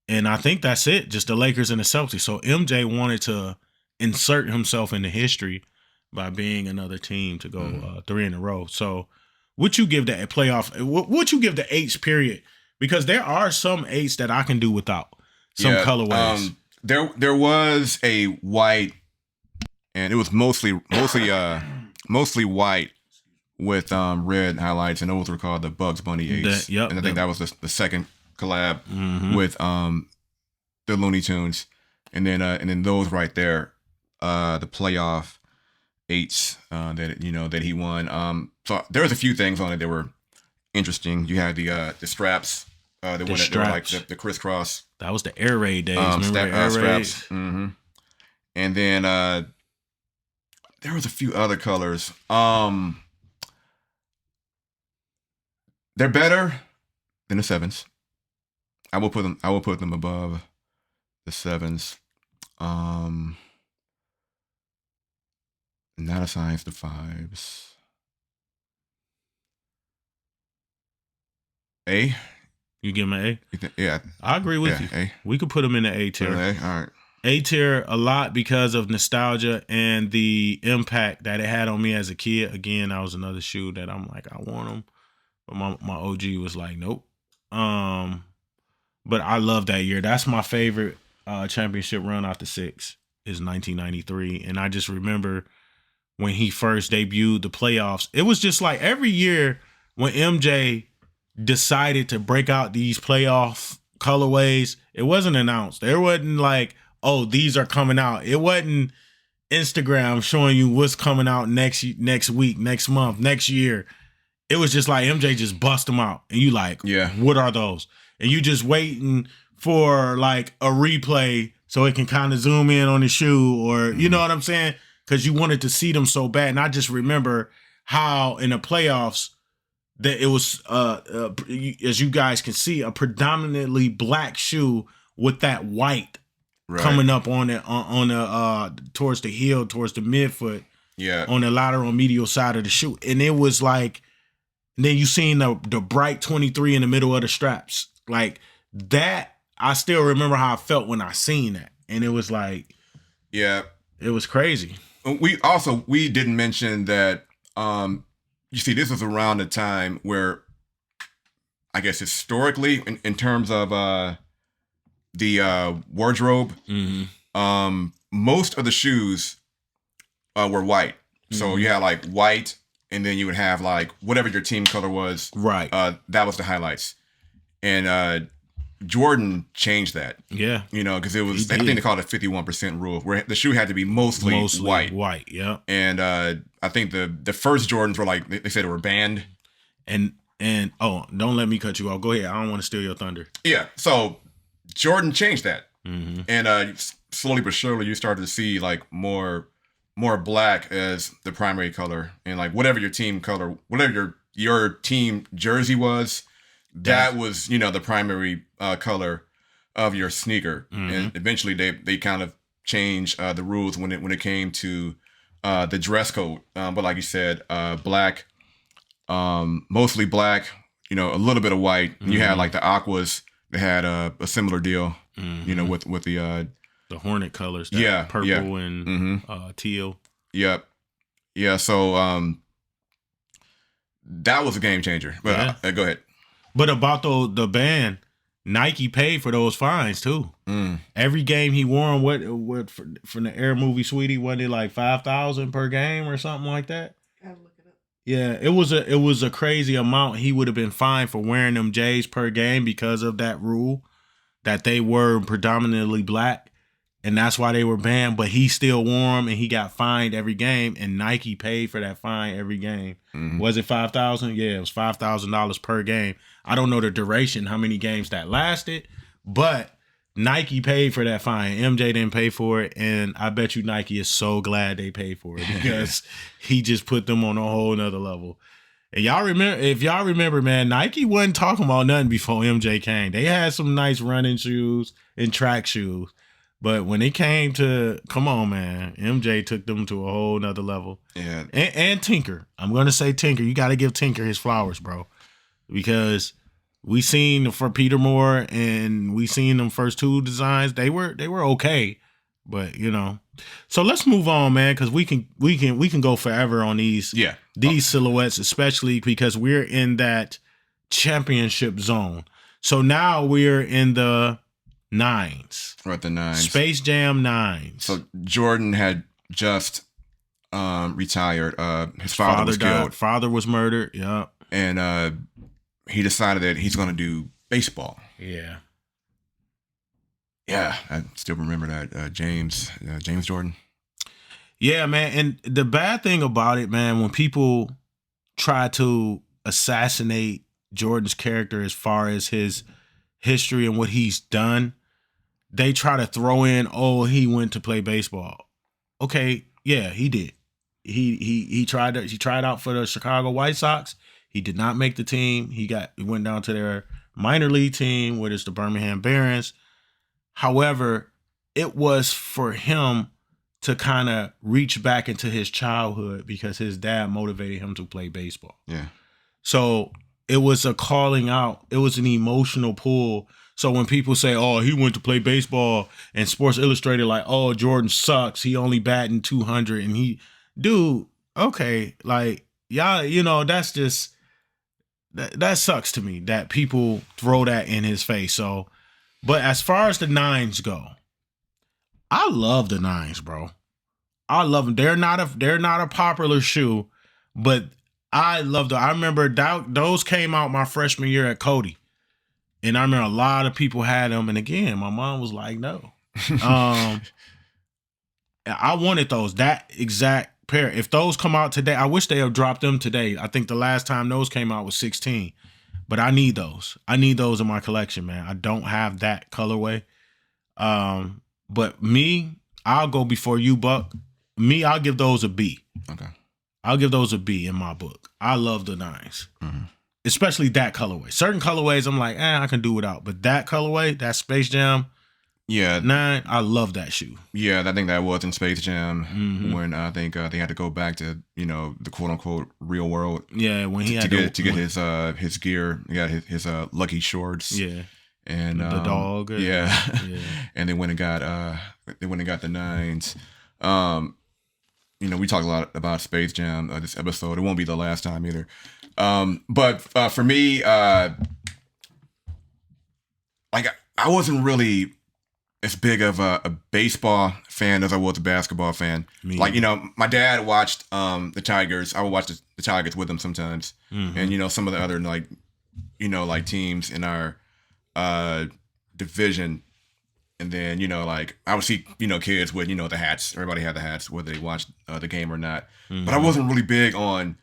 And I think that's it, just the Lakers and the Celtics. So MJ wanted to insert himself into history by being another team to go 3 in a row. So what you give the playoff, what you give the 8s period? Because there are some 8s that I can do without. Some colorways. There was a white, and it was mostly white with red highlights, and those were called the Bugs Bunny 8s. And I think that was the second collab with the Looney Tunes, and then those right there, the playoff 8s that he won. So there was a few things on it that were interesting. You had the straps, the one that were like the crisscross. That was the Air Raid days. Remember the Air straps? Mm-hmm. And then there was a few other colors. They're better than the 7s. I will put them above the 7s. Not assigning the 5s. A. You give him an A? Yeah. I agree with you. A. We could put him in the A tier. A. All right. A tier a lot because of nostalgia and the impact that it had on me as a kid. Again, that was another shoe that I'm like, I want them. But my OG was like, nope. But I love that year. That's my favorite championship run out the 6 is 1993. And I just remember when he first debuted the playoffs, it was just like every year when MJ decided to break out these playoff colorways, it wasn't announced. There wasn't like, oh, these are coming out. It wasn't Instagram showing you what's coming out next week, next month, next year. It was just like MJ just bust them out. And you like, what are those? And you just waiting for like a replay so it can kind of zoom in on the shoe or, you know what I'm saying? Because you wanted to see them so bad. And I just remember how in the playoffs that it was, as you guys can see, a predominantly black shoe with that white coming up on the towards the heel, towards the midfoot, on the lateral medial side of the shoe. And it was like, then you seen the bright 23 in the middle of the straps. Like that, I still remember how I felt when I seen that. And it was like, it was crazy. We didn't mention that, you see, this was around the time where, I guess historically, in terms of the wardrobe, most of the shoes were white. So you had like white, and then you would have like whatever your team color was. Right. That was the highlights. And Jordan changed that. Yeah. You know, because it was, I think they called it a 51% rule, where the shoe had to be mostly white. White, yeah. And I think the first Jordans were like, they said they were banned. And oh, don't let me cut you off. Go ahead. I don't want to steal your thunder. Yeah. So Jordan changed that, and slowly but surely you started to see like more black as the primary color, and like whatever your team color, whatever your team jersey was, that was the primary color of your sneaker. And eventually they kind of changed the rules when it came to the dress code. But like you said, black, mostly black, a little bit of white. And you had like the Aquas. They had a similar deal, with the Hornet colors. Purple and teal. Yep. Yeah. So that was a game changer. But go ahead. But about the band, Nike paid for those fines too. Every game he wore them, what from the Air movie Sweetie, wasn't it like $5,000 per game or something like that? Gotta look it up. Yeah, it was a crazy amount. He would have been fined for wearing them J's per game because of that rule that they were predominantly black, and that's why they were banned. But he still wore them, and he got fined every game, and Nike paid for that fine every game. Was it $5,000? Yeah, it was $5,000 per game. I don't know the duration, how many games that lasted, but Nike paid for that fine. MJ didn't pay for it, and I bet you Nike is so glad they paid for it because he just put them on a whole nother level. And if y'all remember, man, Nike wasn't talking about nothing before MJ came. They had some nice running shoes and track shoes, but when it came to, come on, man, MJ took them to a whole nother level. Yeah. And Tinker. I'm going to say Tinker. You got to give Tinker his flowers, bro. Because we seen for Peter Moore and we seen them first two designs, they were okay, but So let's move on, man, because we can go forever on these silhouettes, especially because we're in that championship zone. So now we're in the 9s. We're at the 9s. Space Jam 9s. So Jordan had just retired. His father was killed. Father was murdered. Yeah. And he decided that he's going to do baseball. Yeah. Yeah, I still remember that. James Jordan. Yeah, man. And the bad thing about it, man, when people try to assassinate Jordan's character as far as his history and what he's done, they try to throw in, oh, he went to play baseball. Okay, yeah, he did. He tried out for the Chicago White Sox. He did not make the team. He went down to their minor league team, which is the Birmingham Barons. However, it was for him to kind of reach back into his childhood because his dad motivated him to play baseball. Yeah. So it was a calling out. It was an emotional pull. So when people say, oh, he went to play baseball, and Sports Illustrated like, oh, Jordan sucks. He only batting 200. And dude, okay. Like, y'all, that's just, that sucks to me that people throw that in his face. So, but as far as the 9s go, I love the 9s, bro. I love them. They're not a popular shoe, but I love them. I remember those came out my freshman year at Cody, and I remember a lot of people had them. And again, my mom was like, "No." I wanted those, that exact pair. If those come out today, I wish they have dropped them today. I think the last time those came out was 16, but I need those. I need those in my collection, man. I don't have that colorway. But me, I'll go before you, Buck. Me, I'll give those a B. Okay. I'll give those a B in my book. I love the 9s. Especially that colorway. Certain colorways, I'm like, I can do without. But that colorway, that Space Jam 9, I love that shoe. Yeah, I think that was in Space Jam when I think they had to go back to, the quote unquote real world. Yeah, when he had to get his gear. He got his lucky shorts. Yeah. And the dog. Yeah. And they went and got the 9s. We talked a lot about Space Jam this episode. It won't be the last time either. But for me, I wasn't really as big of a baseball fan as I was a basketball fan. My dad watched the Tigers. I would watch the Tigers with him sometimes, and some of the other teams in our division. And then, I would see, kids with, the hats. Everybody had the hats, whether they watched the game or not. But I wasn't really big on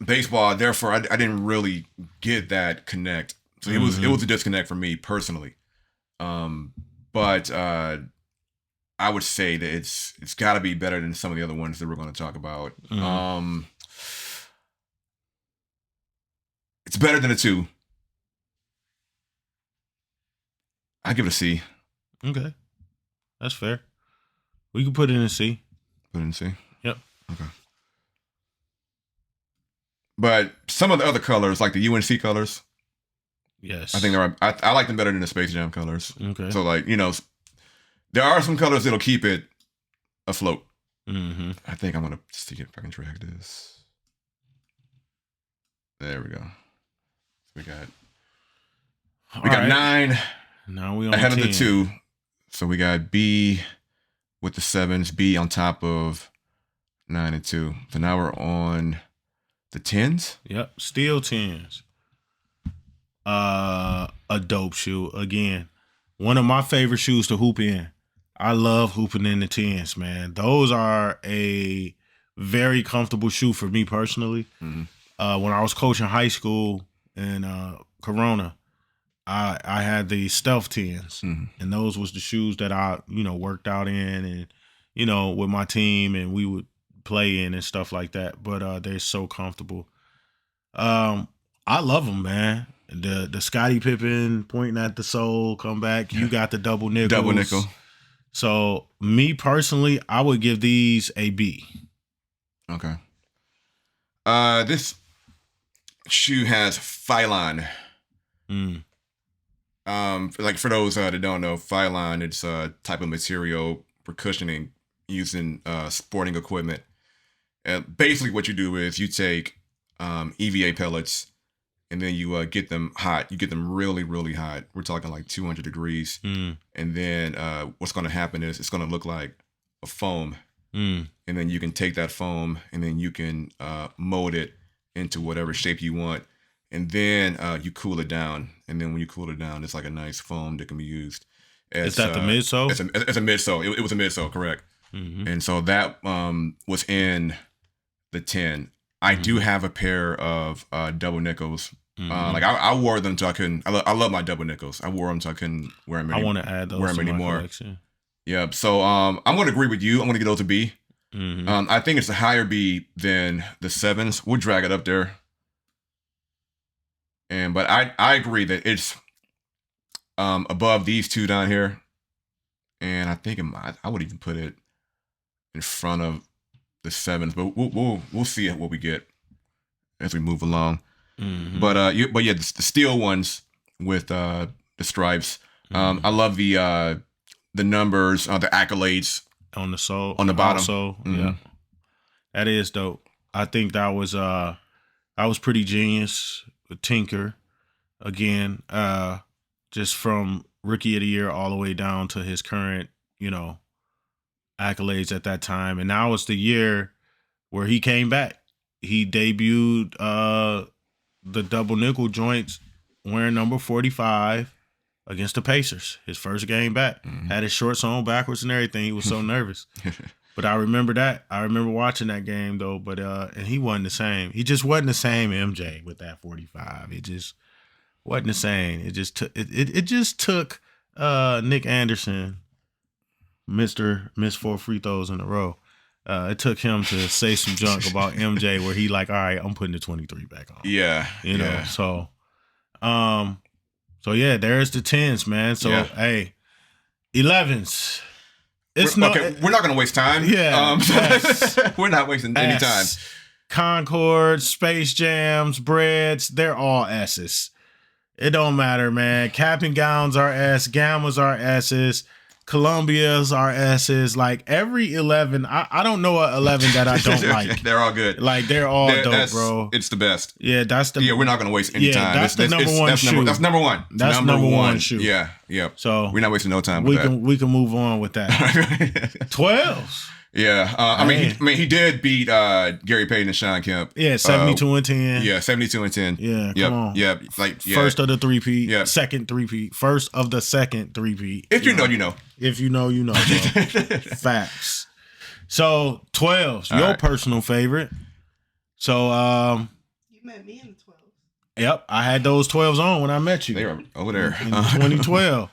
baseball. Therefore, I didn't really get that connect. So it was a disconnect for me personally. But I would say that it's got to be better than some of the other ones that we're going to talk about. It's better than a 2. I give it a C. Okay, that's fair. We can put it in a C. Put it in C. Yep. Okay. But some of the other colors, like the UNC colors, yes, I think I like them better than the Space Jam colors. Okay. So like there are some colors that'll keep it afloat. I think I'm gonna see if I can drag this. There we go. We got right. 9. Now we on ahead 10. of the 2. So we got B with the 7s, B on top of 9 and 2. So now we're on the 10s. Yep, still 10s. A dope shoe. Again, one of my favorite shoes to hoop in. I love hooping in the 10s, man. Those are a very comfortable shoe for me personally. When I was coaching high school in Corona, I had the Stealth 10s, and those was the shoes that I, worked out in and, with my team, and we would play in and stuff like that. But they're so comfortable. I love them, man. The Scottie Pippen pointing at the sole, come back. You got the double nickels. Double nickel. So me personally, I would give these a B. Okay. This shoe has Phylon. Like for those that don't know, Phylon, it's a type of material for cushioning used in sporting equipment. Basically, what you do is you take EVA pellets, and then you get them hot. You get them really, really hot. We're talking like 200 degrees. And then what's going to happen is it's going to look like a foam. And then you can take that foam and then you can mold it into whatever shape you want. And then you cool it down. And then when you cool it down, it's like a nice foam that can be used. Is that the midsole? It's a midsole. It was a midsole, correct. And so that was in the 10. I do have a pair of double nickels. Like I wore them till I couldn't. I love my double nickels. I wore them till I couldn't wear them. I want to add those to my collection. Yeah. So I'm going to agree with you. I'm going to get those a B. I think it's a higher B than the 7s. We'll drag it up there. But I agree that it's above these 2 down here, and I think I would even put it in front of the 7s. But we'll see what we get as we move along. But yeah, the steel ones with the stripes. I love the numbers, the accolades on the sole, on the bottom. Also, yeah, that is dope. I think that was pretty genius. Tinker, again, just from rookie of the year all the way down to his current, accolades at that time. And now it's the year where he came back. He debuted the double nickel joints wearing number 45 against the Pacers. His first game back. Had his shorts on backwards and everything. He was so nervous. But I remember that. I remember watching that game though. But and he wasn't the same. He just wasn't the same MJ with that 45. It just wasn't the same. It just took Nick Anderson, missed 4 free throws in a row. It took him to say some junk about MJ where he like, all right, I'm putting the 23 back on. Yeah. So yeah, there's the 10s, man. So hey, 11s. We're not going to waste time. Yeah. We're not wasting any time. Concord, Space Jams, Breads, they're all S's. It don't matter, man. Cap and Gowns are S, Gammas are S's, Columbia's are S's. Like every 11, I don't know an 11 that I don't like. They're all good. Like they're all dope, bro. It's the best. Yeah, we're not going to waste any time. That's the number one shoe. That's number one. That's number one shoe. Yeah. So we're not wasting no time with that. We can move on with that. 12s. Yeah. I mean, he did beat Gary Payton and Sean Kemp. Yeah, 72 and 10. Yeah, 72 and 10. Yeah, come on. Yeah, first of the three-peat. Yeah. Second three-peat. First of the second three-peat. If you know, you know. If you know, you know, bro. Facts. So 12s, your personal favorite. So met me in the 12s. Yep, I had those 12s on when I met you. They were over there. In 2012.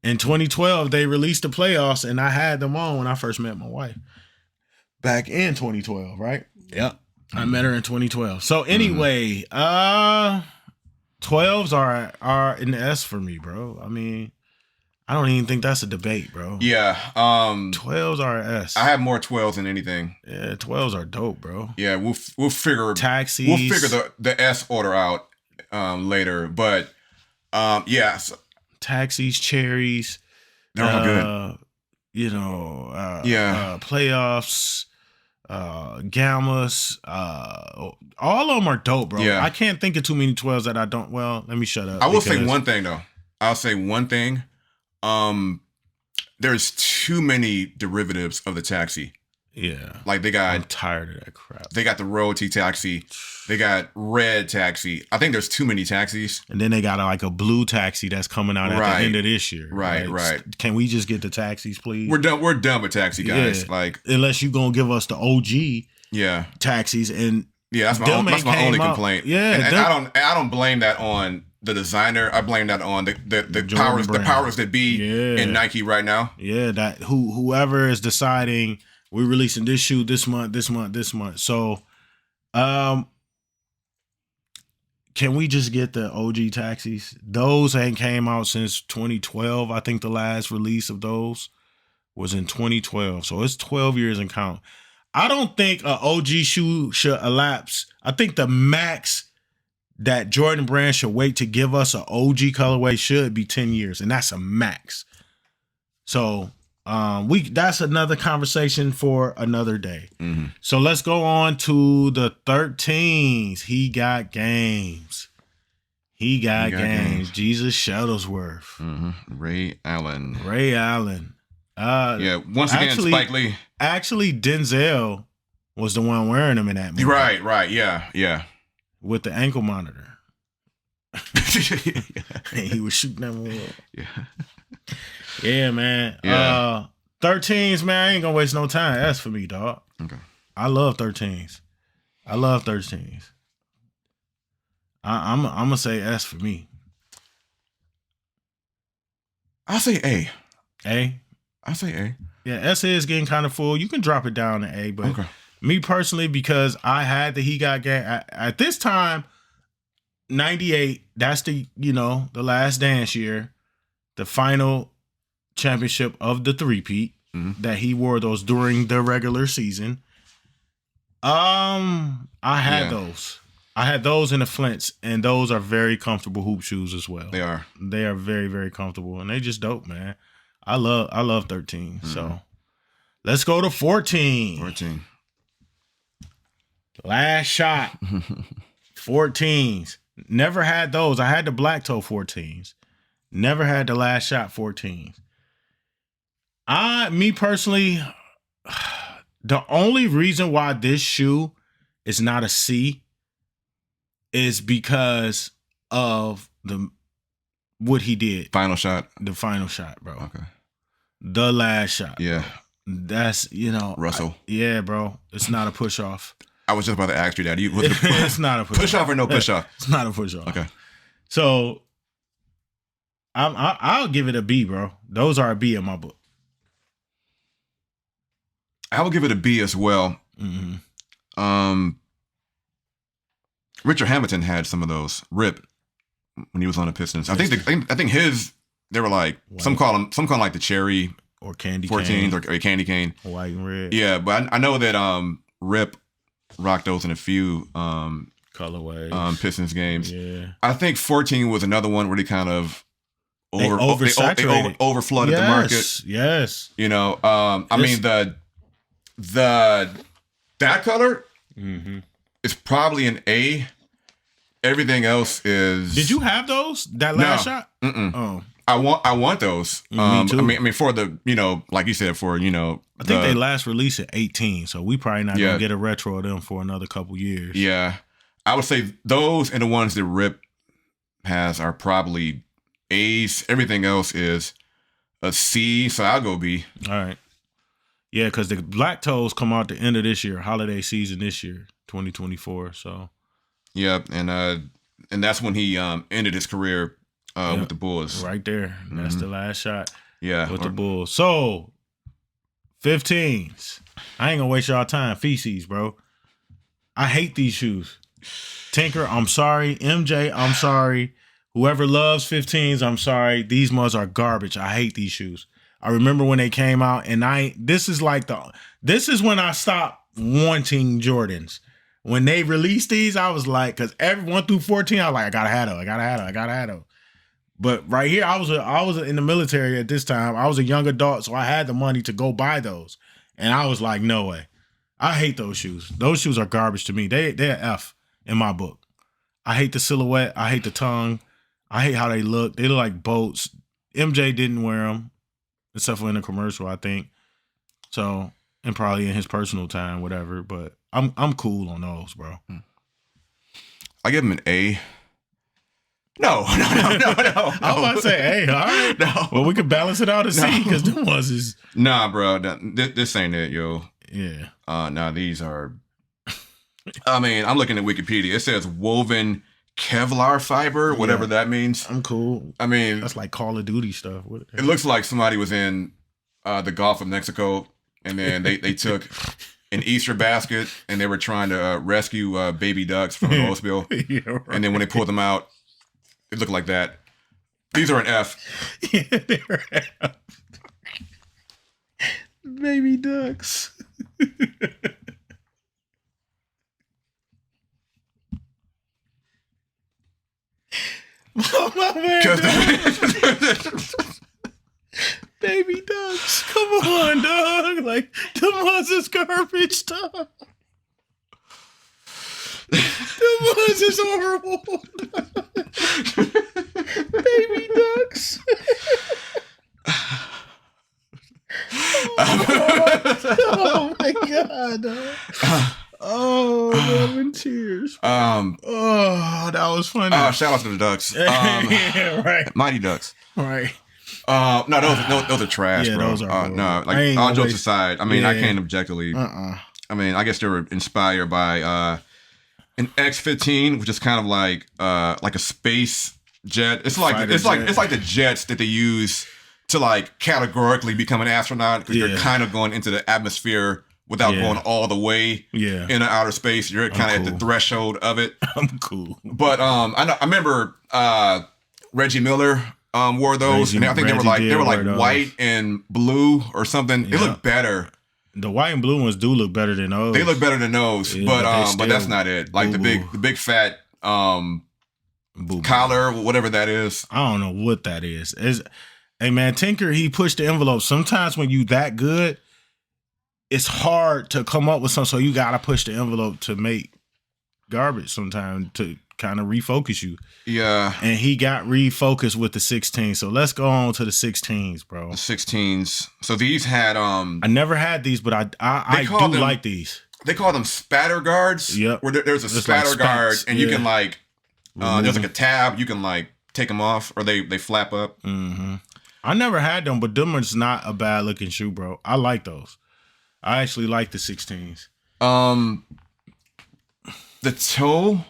In 2012, they released the playoffs, and I had them on when I first met my wife. Back in 2012, right? Yep. I met her in 2012. So anyway, 12s are an S for me, bro. I mean, I don't even think that's a debate, bro. Yeah. 12s are an S. I have more 12s than anything. Yeah, 12s are dope, bro. Yeah, we'll figure taxis. We'll figure the S order out later, but yeah. So, taxis, cherries. They're all good. Playoffs, gammas, all of them are dope, bro. Yeah. I can't think of too many 12s that I don't. Well, let me shut up. I will say one thing though. I'll say one thing. There's too many derivatives of the taxi. Yeah. Like they got. I'm tired of that crap. They got the royalty taxi. They got red taxi. I think there's too many taxis. And then they got like a blue taxi that's coming out at the end of this year. Right. Can we just get the taxis, please? We're done with taxi, guys. Yeah. Like unless you're gonna give us the OG taxis and that's my only complaint. Yeah. And I don't blame that on the designer. I blame that on the powers that be in Nike right now. Yeah, that whoever is deciding we're releasing this shoe this month. So can we just get the OG taxis? Those ain't came out since 2012. I think the last release of those was in 2012. So it's 12 years and count. I don't think an OG shoe should elapse. I think the max that Jordan Brand should wait to give us an OG colorway should be 10 years. And that's a max. So that's another conversation for another day. Mm-hmm. So let's go on to the 13s. He got games. Jesus Shuttlesworth. Mm-hmm. Ray Allen. Once again, Spike Lee. Actually, Denzel was the one wearing them in that movie. Right. Yeah. With the ankle monitor. And he was shooting them all. Yeah, man. Yeah. 13s, man, I ain't gonna waste no time. That's for me, dog. Okay. I love 13s. I'm gonna say S for me. I'll say A. I'll say A. Yeah, S is getting kind of full. You can drop it down to A, but me personally, because I had the He Got Game at this time, 98. That's the Last Dance year, the final championship of the three-peat that he wore those during the regular season. I had those. I had those in the Flints, and those are very comfortable hoop shoes as well. They are. They are very, very comfortable, and they just dope, man. I love 13. So let's go to 14. Last shot. 14s. Never had those. I had the black toe 14s. Never had the last shot 14s. Me personally, the only reason why this shoe is not a C is because of what he did. Final shot. The final shot, bro. Okay. The last shot. Yeah. Bro. That's, Russell. Bro. It's not a push off. I was just about to ask you that. It's not a push off or no push off? It's not a push off. Okay. So I'll give it a B, bro. Those are a B in my book. I will give it a B as well. Mm-hmm. Richard Hamilton had some of those. Rip when he was on the Pistons. I think his they were like white. some call them like the cherry or candy 14s cane. or candy cane. White and red. Yeah, but I know that Rip rocked those in a few colorways Pistons games. Yeah. I think 14 was another one where they kind of oversaturated. They overflooded the market. Yes. I mean that color is probably an A. Everything else is. Did you have those? That last shot? Mm-mm. Oh. I want those. Me too. I mean for the like you said for I think they last released at 18, so we probably not gonna get a retro of them for another couple years. Yeah, I would say those and the ones that Rip has are probably A's. Everything else is a C, so I'll go B. All right. Yeah, because the black toes come out the end of this year, holiday season this year, 2024. So Yep, and that's when he ended his career with the Bulls. Right there. That's the last shot. Yeah, with the Bulls. So 15s. I ain't gonna waste y'all time. Feces, bro. I hate these shoes. Tinker, I'm sorry. MJ, I'm sorry. Whoever loves 15s, I'm sorry. These mugs are garbage. I hate these shoes. I remember when they came out, and this is when I stopped wanting Jordans. When they released these, I was like, because every 1 through 14, I was like, I gotta have them. But right here, I was in the military at this time. I was a young adult, so I had the money to go buy those. And I was like, no way. I hate those shoes. Those shoes are garbage to me. They're F in my book. I hate the silhouette. I hate the tongue. I hate how they look. They look like boats. MJ didn't wear them, except for in a commercial, I think. So, and probably in his personal time, whatever. But I'm cool on those, bro. I give him an A. No. I'm about to say, hey, all right. No. Well, we could balance it out and see, because them ones is... Nah, bro. This ain't it, yo. Yeah. Nah, these are... I mean, I'm looking at Wikipedia. It says woven Kevlar fiber, whatever that means. I'm cool. I mean... That's like Call of Duty stuff. It looks like somebody was in the Gulf of Mexico, and then they took an Easter basket, and they were trying to rescue baby ducks from an oil spill. Yeah, right. And then when they pulled them out, it looked like that. These are an F. Yeah, they're F. Baby ducks. My man. Baby ducks. Come on, dog. Like, the ones is garbage, dog. The ones is horrible. Baby ducks. Oh my god. Oh, love and tears. Oh, that was funny. Shout out to the Ducks. Yeah, right. Mighty Ducks. Right. No, those are trash, Yeah, bro. those are no, like all jokes aside, I mean, I can't objectively. I mean, I guess they were inspired by an X-15, which is kind of like a space jet. It's like the jets that they use to like categorically become an astronaut, because you're kind of going into the atmosphere without going all the way into outer space. You're kind of at the threshold of it. I'm cool. But I remember Reggie Miller wore those, and I think they were like white and blue or something. They look better. The white and blue ones do look better than those. They look better than those, but that's not it. Like the big fat collar, whatever that is. I don't know what that is. Hey man, Tinker, he pushed the envelope. Sometimes when you that good, it's hard to come up with something, so you gotta push the envelope to make garbage sometimes to kind of refocus you. Yeah. And he got refocused with the 16. So let's go on to the 16s, bro. The 16s. So these had I never had these, but I do like these. They call them spatter guards. Yep. Where there's a spatter guard, and you can like there's like a tab, you can like take them off, or they flap up. Mm-hmm. I never had them, but them is not a bad looking shoe, bro. I like those. I actually like the 16s. The toe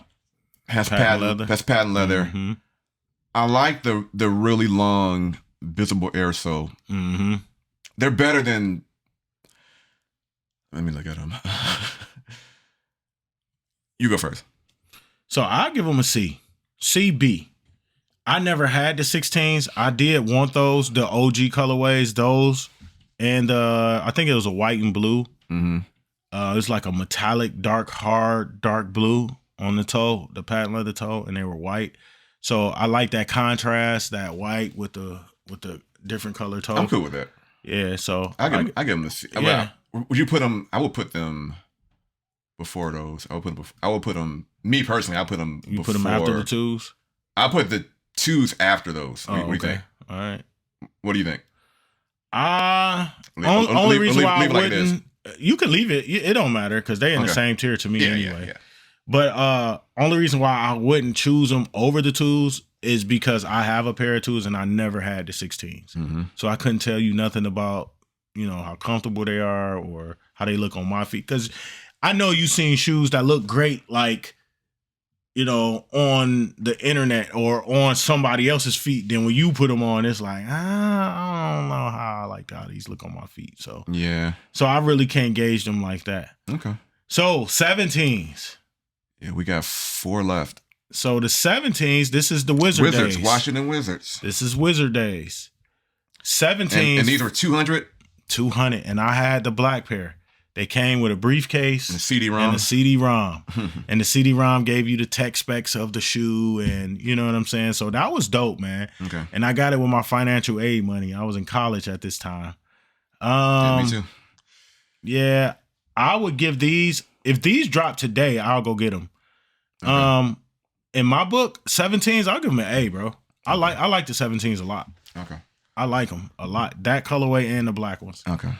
has patent leather. Has patent leather. Mm-hmm. I like the really long visible air sole. Mm-hmm. They're better than. Let me look at them. You go first. So I give them a C. CB. I never had the 16s. I did want those, the OG colorways, those, and I think it was a white and blue. Mm-hmm. It's like a metallic, dark blue on the toe, the patent leather toe, and they were white. So I like that contrast, that white with the different color toe. I'm cool with that. Yeah, so I give them a C. Yeah. Would you put them? I would put them before those. I would put them. Me personally, I put them. You put them after the twos. I put the twos after those. What do you think? All right. What do you think? Only reason why I wouldn't. You can leave it. It don't matter because they're in the same tier to me anyway. Yeah. But only reason why I wouldn't choose them over the twos is because I have a pair of twos and I never had the 16s. Mm-hmm. So I couldn't tell you nothing about, how comfortable they are or how they look on my feet. Because I know you've seen shoes that look great, like on the internet or on somebody else's feet. Then when you put them on, it's like, I don't know how I like how these look on my feet. So Yeah. So I really can't gauge them like that. Okay. So 17s. Yeah, we got 4 left. So the 17s, this is the Wizards. Washington Wizards. This is Wizard days. 17s. And these were 200? 200. And I had the black pair. They came with a briefcase and a CD-ROM. And a CD-ROM. And the CD-ROM gave you the tech specs of the shoe, and you know what I'm saying? So that was dope, man. Okay. And I got it with my financial aid money. I was in college at this time. Yeah, me too. Yeah, I would give these, if these drop today, I'll go get them. Okay. In my book, 17s, I'll give them an A, bro. I like the 17s a lot. Okay. I like them a lot. That colorway and the black ones. Okay.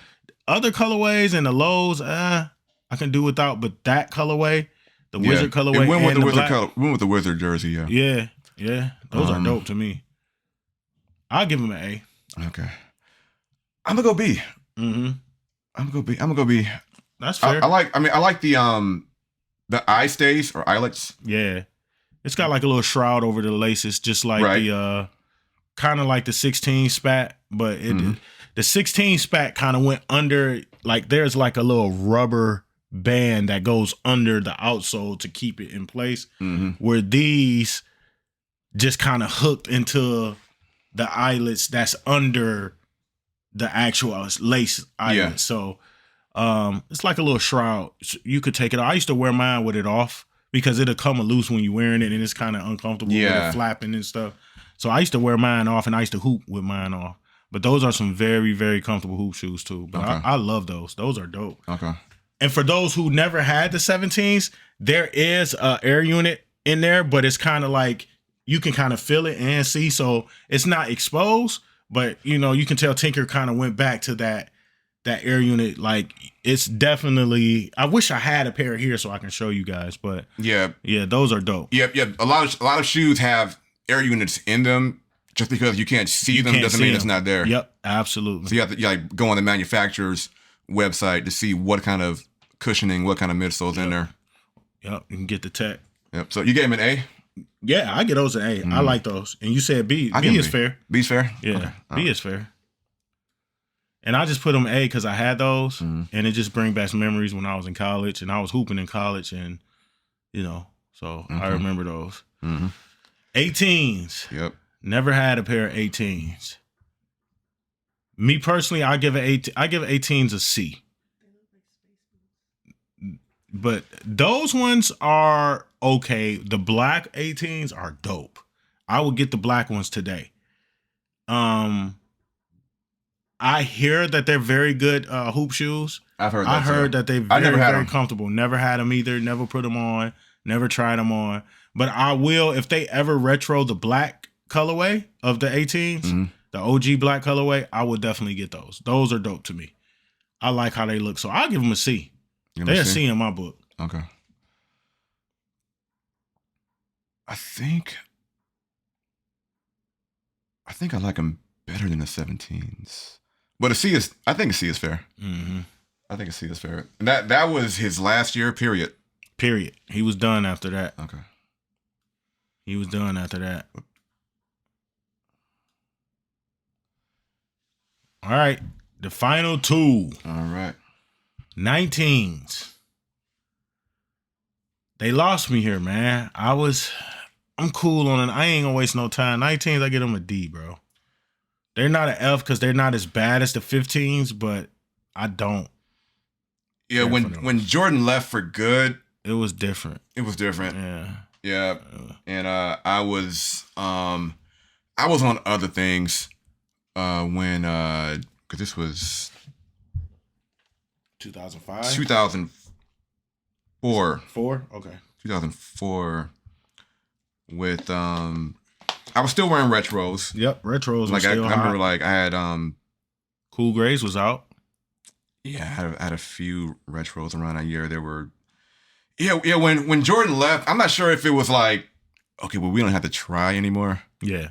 Other colorways and the lows, I can do without, but that colorway, the Wizard colorway, it went with and the Wizard black, went with the Wizard jersey, yeah. Yeah. Those are dope to me. I'll give them an A. Okay. I'm gonna go B. Mm-hmm. I'm gonna go B. That's fair. I like the eye stays or eyelets. Yeah. It's got like a little shroud over the laces, just like the kind of like the 16 spat, but the 16 spat kind of went under, like there's like a little rubber band that goes under the outsole to keep it in place, where these just kind of hooked into the eyelets that's under the actual lace eyelets. Yeah. So it's like a little shroud. You could take it. I used to wear mine with it off because it'll come loose when you're wearing it and it's kind of uncomfortable with it flapping and stuff. So I used to wear mine off and I used to hoop with mine off. But those are some very, very comfortable hoop shoes too. But I love those. Those are dope. Okay. And for those who never had the 17s, there is a air unit in there, but it's kind of like you can kind of feel it and see. So it's not exposed, but you can tell Tinker kind of went back to that air unit. Like it's definitely, I wish I had a pair here so I can show you guys, but yeah, those are dope. Yeah. A lot of shoes have air units in them. Just because you can't see them doesn't mean it's not there. Yep, absolutely. So you have to go on the manufacturer's website to see what kind of cushioning, what kind of midsole's in there. Yep, you can get the tech. Yep. So you gave him an A? Yeah, I get those an A. I like those. And you said B. B is fair. B's fair? Yeah, okay. B is fair. And I just put them A because I had those, and it just brings back some memories when I was in college, and I was hooping in college, and so I remember those. 18s. Yep. Never had a pair of 18s. Me personally, I give 18s a C. But those ones are okay. The black 18s are dope. I would get the black ones today. I hear that they're very good hoop shoes. I've heard that. I heard that they're very comfortable. Never had them either. Never put them on. Never tried them on. But I will, if they ever retro the black colorway of the 18s, the OG black colorway, I would definitely get those. Those are dope to me. I like how they look. So I'll give them a C. They're a C in my book. Okay. I think I like them better than the 17s. But I think a C is fair. I think a C is fair. And that was his last year, period. Period. He was done after that. Okay. He was done after that. All right. The final two. All right. 19s. They lost me here, man. I'm cool on it. I ain't gonna waste no time. 19s, I get them a D, bro. They're not an F because they're not as bad as the 15s, but I don't. Yeah, when Jordan left for good, it was different. It was different. Yeah. And I was on other things when because this was 2005? 2004. 4? Okay. 2004 with I was still wearing retros. Yep, retros. Like I remember, like I had Cool Grays was out. Yeah, I had a few retros around that year. There were, yeah. When Jordan left, I'm not sure if it was like, okay, well, we don't have to try anymore. Yeah.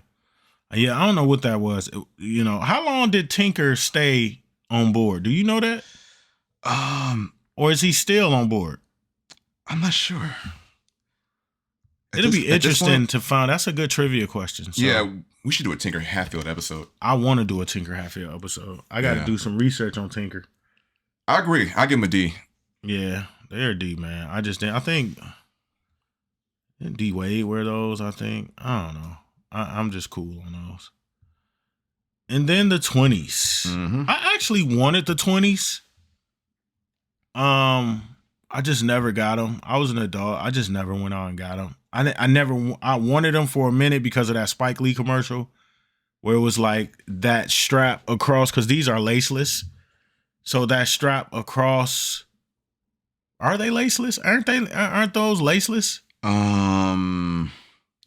I don't know what that was. How long did Tinker stay on board? Do you know that? Or is he still on board? I'm not sure. It'll be interesting to find. That's a good trivia question. So yeah, we should do a Tinker Hatfield episode. I want to do a Tinker Hatfield episode. I got to do some research on Tinker. I agree. I give him a D. Yeah, they're a D, man. I think D Wade wear those. I think I don't know. I'm just cool on those. And then the 20s. Mm-hmm. I actually wanted the 20s. I just never got them. I was an adult. I just never went out and got them. I wanted them for a minute because of that Spike Lee commercial where it was like that strap across, because these are laceless. So that strap across, are they laceless? Aren't those laceless?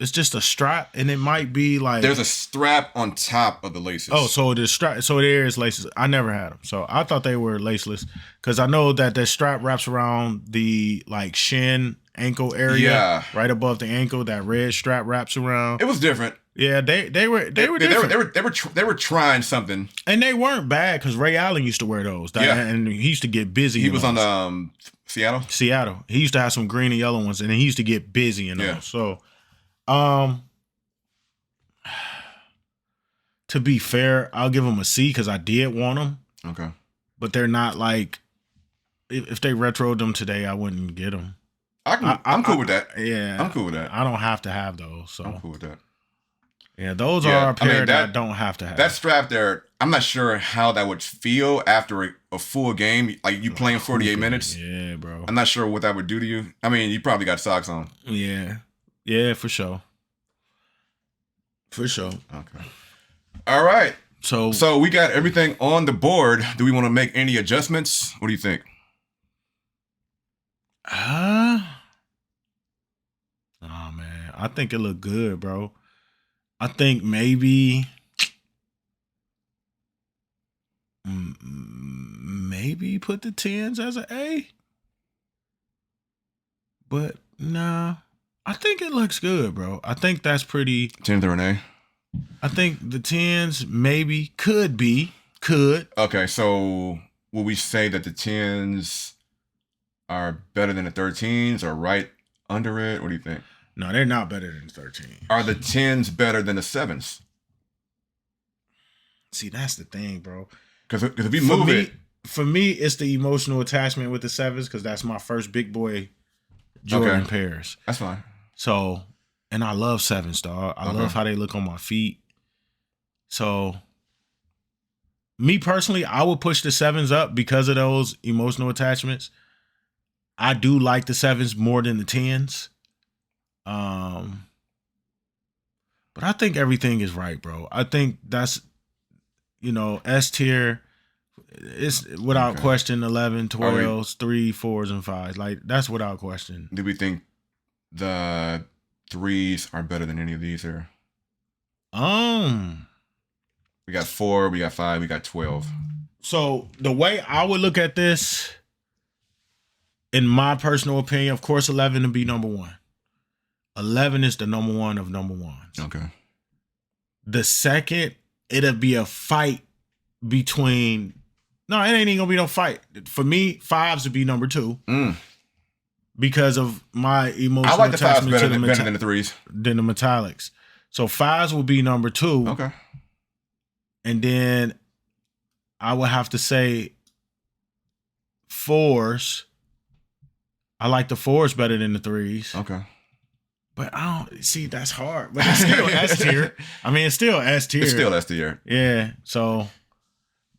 It's just a strap, and it might be like there's a strap on top of the laces. Oh, so the strap, so there is laces. I never had them, so I thought they were laceless because I know that the strap wraps around the like shin ankle area, right above the ankle. That red strap wraps around. It was different. Yeah, they were different. They were trying something, and they weren't bad because Ray Allen used to wear those. And he used to get busy. He was on Seattle. He used to have some green and yellow ones, and he used to get busy in those. So. To be fair, I'll give them a C because I did want them. Okay. But they're not like, if they retroed them today, I wouldn't get them. I'm cool with that. Yeah. I'm cool with that. I don't have to have those. So I'm cool with that. Yeah, those are a pair that I don't have to have. That strap there, I'm not sure how that would feel after a full game. Like you playing 48 minutes. Yeah, bro. I'm not sure what that would do to you. I mean, you probably got socks on. Yeah. Yeah, for sure. For sure. Okay. All right. So we got everything on the board. Do we want to make any adjustments? What do you think? Oh man, I think it looked good, bro. I think maybe put the 10s as an A. But nah, I think it looks good, bro. I think that's pretty. 10 or an A? I think the 10s maybe could. Okay, so will we say that the 10s are better than the 13s or right under it? What do you think? No, they're not better than 13. Are the 10s better than the 7s? See, that's the thing, bro. Because if we move it. For me, it's the emotional attachment with the 7s because that's my first big boy Jordan pairs. That's fine. So, and I love 7s, dog. I love how they look on my feet. So, me personally, I would push the 7s up because of those emotional attachments. I do like the 7s more than the 10s. But I think everything is right, bro. I think that's, S tier. It's without question 11, 12s, 3, 4s, and 5s. Like, that's without question. Do we think the 3s are better than any of these here? We got 4, we got 5, we got 12. So the way I would look at this, in my personal opinion, of course, 11 would be number 1. 11 is the number 1 of number 1s. Okay. The second, it'll be a fight between. No, it ain't even gonna be no fight. For me, 5s would be number 2. Because of my emotional I like the 5s better than the 3s. Than the metallics. So 5s will be number 2. Okay. And then I would have to say 4s. I like the 4s better than the 3s. Okay. But I don't see, that's hard. But it's still S tier. I mean, it's still S tier. It's still S tier. Yeah. So,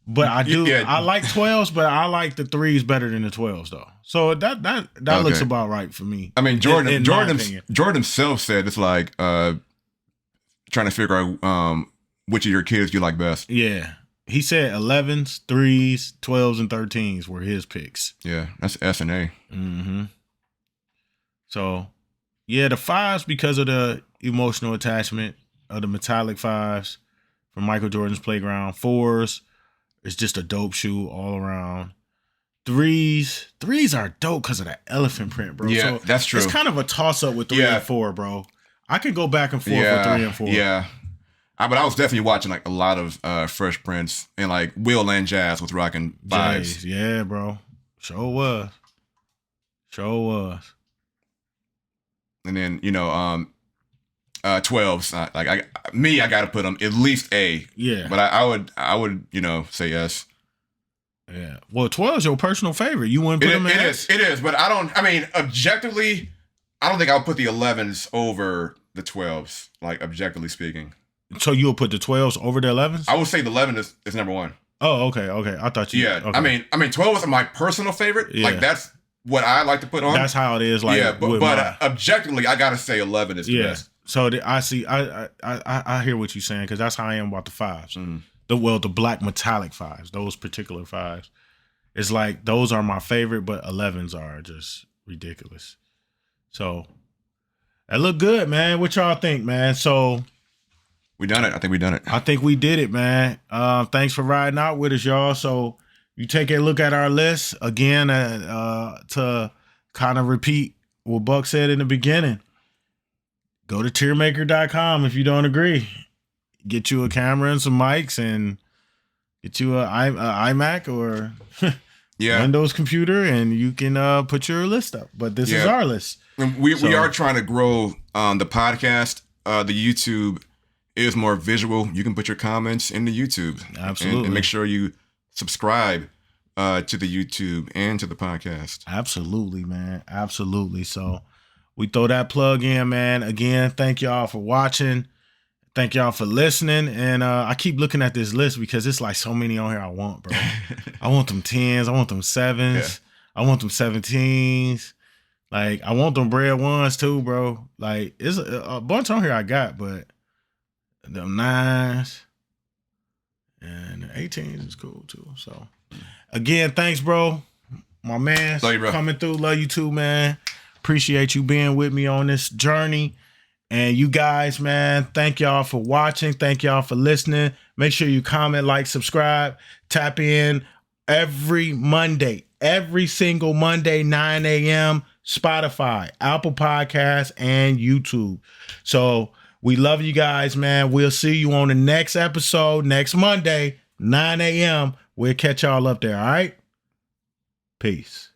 but I do. Yeah. I like 12s, but I like the 3s better than the 12s, though. So that looks about right for me. I mean, Jordan himself said it's like trying to figure out which of your kids you like best. Yeah. He said 11s, 3s, 12s, and 13s were his picks. Yeah, that's S and A. Mm-hmm. So, yeah, the 5s because of the emotional attachment of the metallic 5s from Michael Jordan's Playground. 4s, it's just a dope shoe all around. 3s are dope because of that elephant print, bro. Yeah, so that's true. It's kind of a toss-up with 3 and 4, bro. I can go back and forth with 3 and 4. Yeah. But I was definitely watching like a lot of Fresh Prince, and like Will and Jazz was rocking 5s. Yeah, bro. Sure was. and then 12s. I got to put them at least A. Yeah. But I would say S. Yeah. Well, 12 is your personal favorite. You wouldn't put them in S? It is. But objectively, I don't think I'll put the 11s over the 12s, like objectively speaking. So you'll put the 12s over the 11s? I would say the 11 is number one. Oh, okay. I thought you. Yeah. Okay. 12 is my personal favorite. Yeah. Like that's what I like to put on. That's how it is. Like, yeah, but objectively, I gotta say 11 is the best. So I see. I hear what you're saying because that's how I am about the 5s. Mm. The black metallic 5s. Those particular 5s. It's like those are my favorite, but 11s are just ridiculous. So that look good, man. What y'all think, man? So we done it. I think we done it. I think we did it, man. Thanks for riding out with us, y'all. So you take a look at our list again to kind of repeat what Buck said in the beginning. Go to tiermaker.com if you don't agree. Get you a camera and some mics and get you a iMac or Windows computer and you can put your list up. But this is our list. And we are trying to grow the podcast. The YouTube is more visual. You can put your comments in the YouTube. Absolutely. And make sure you subscribe to the YouTube and to the podcast. Absolutely, man. Absolutely. So we throw that plug in, man. Again, thank y'all for watching. Thank y'all for listening. And I keep looking at this list because it's like so many on here I want, bro. I want them 10s. I want them 7s. Yeah. I want them 17s. Like, I want them bread ones too, bro. Like, it's a bunch on here I got, but them 9s and the 18s is cool too. So, again, thanks, bro. My man, coming through. Love you too, man. Appreciate you being with me on this journey. And you guys, man, thank y'all for watching. Thank y'all for listening. Make sure you comment, like, subscribe. Tap in every Monday, every single Monday, 9 a.m., Spotify, Apple Podcasts, and YouTube. So we love you guys, man. We'll see you on the next episode next Monday, 9 a.m. We'll catch y'all up there, all right? Peace.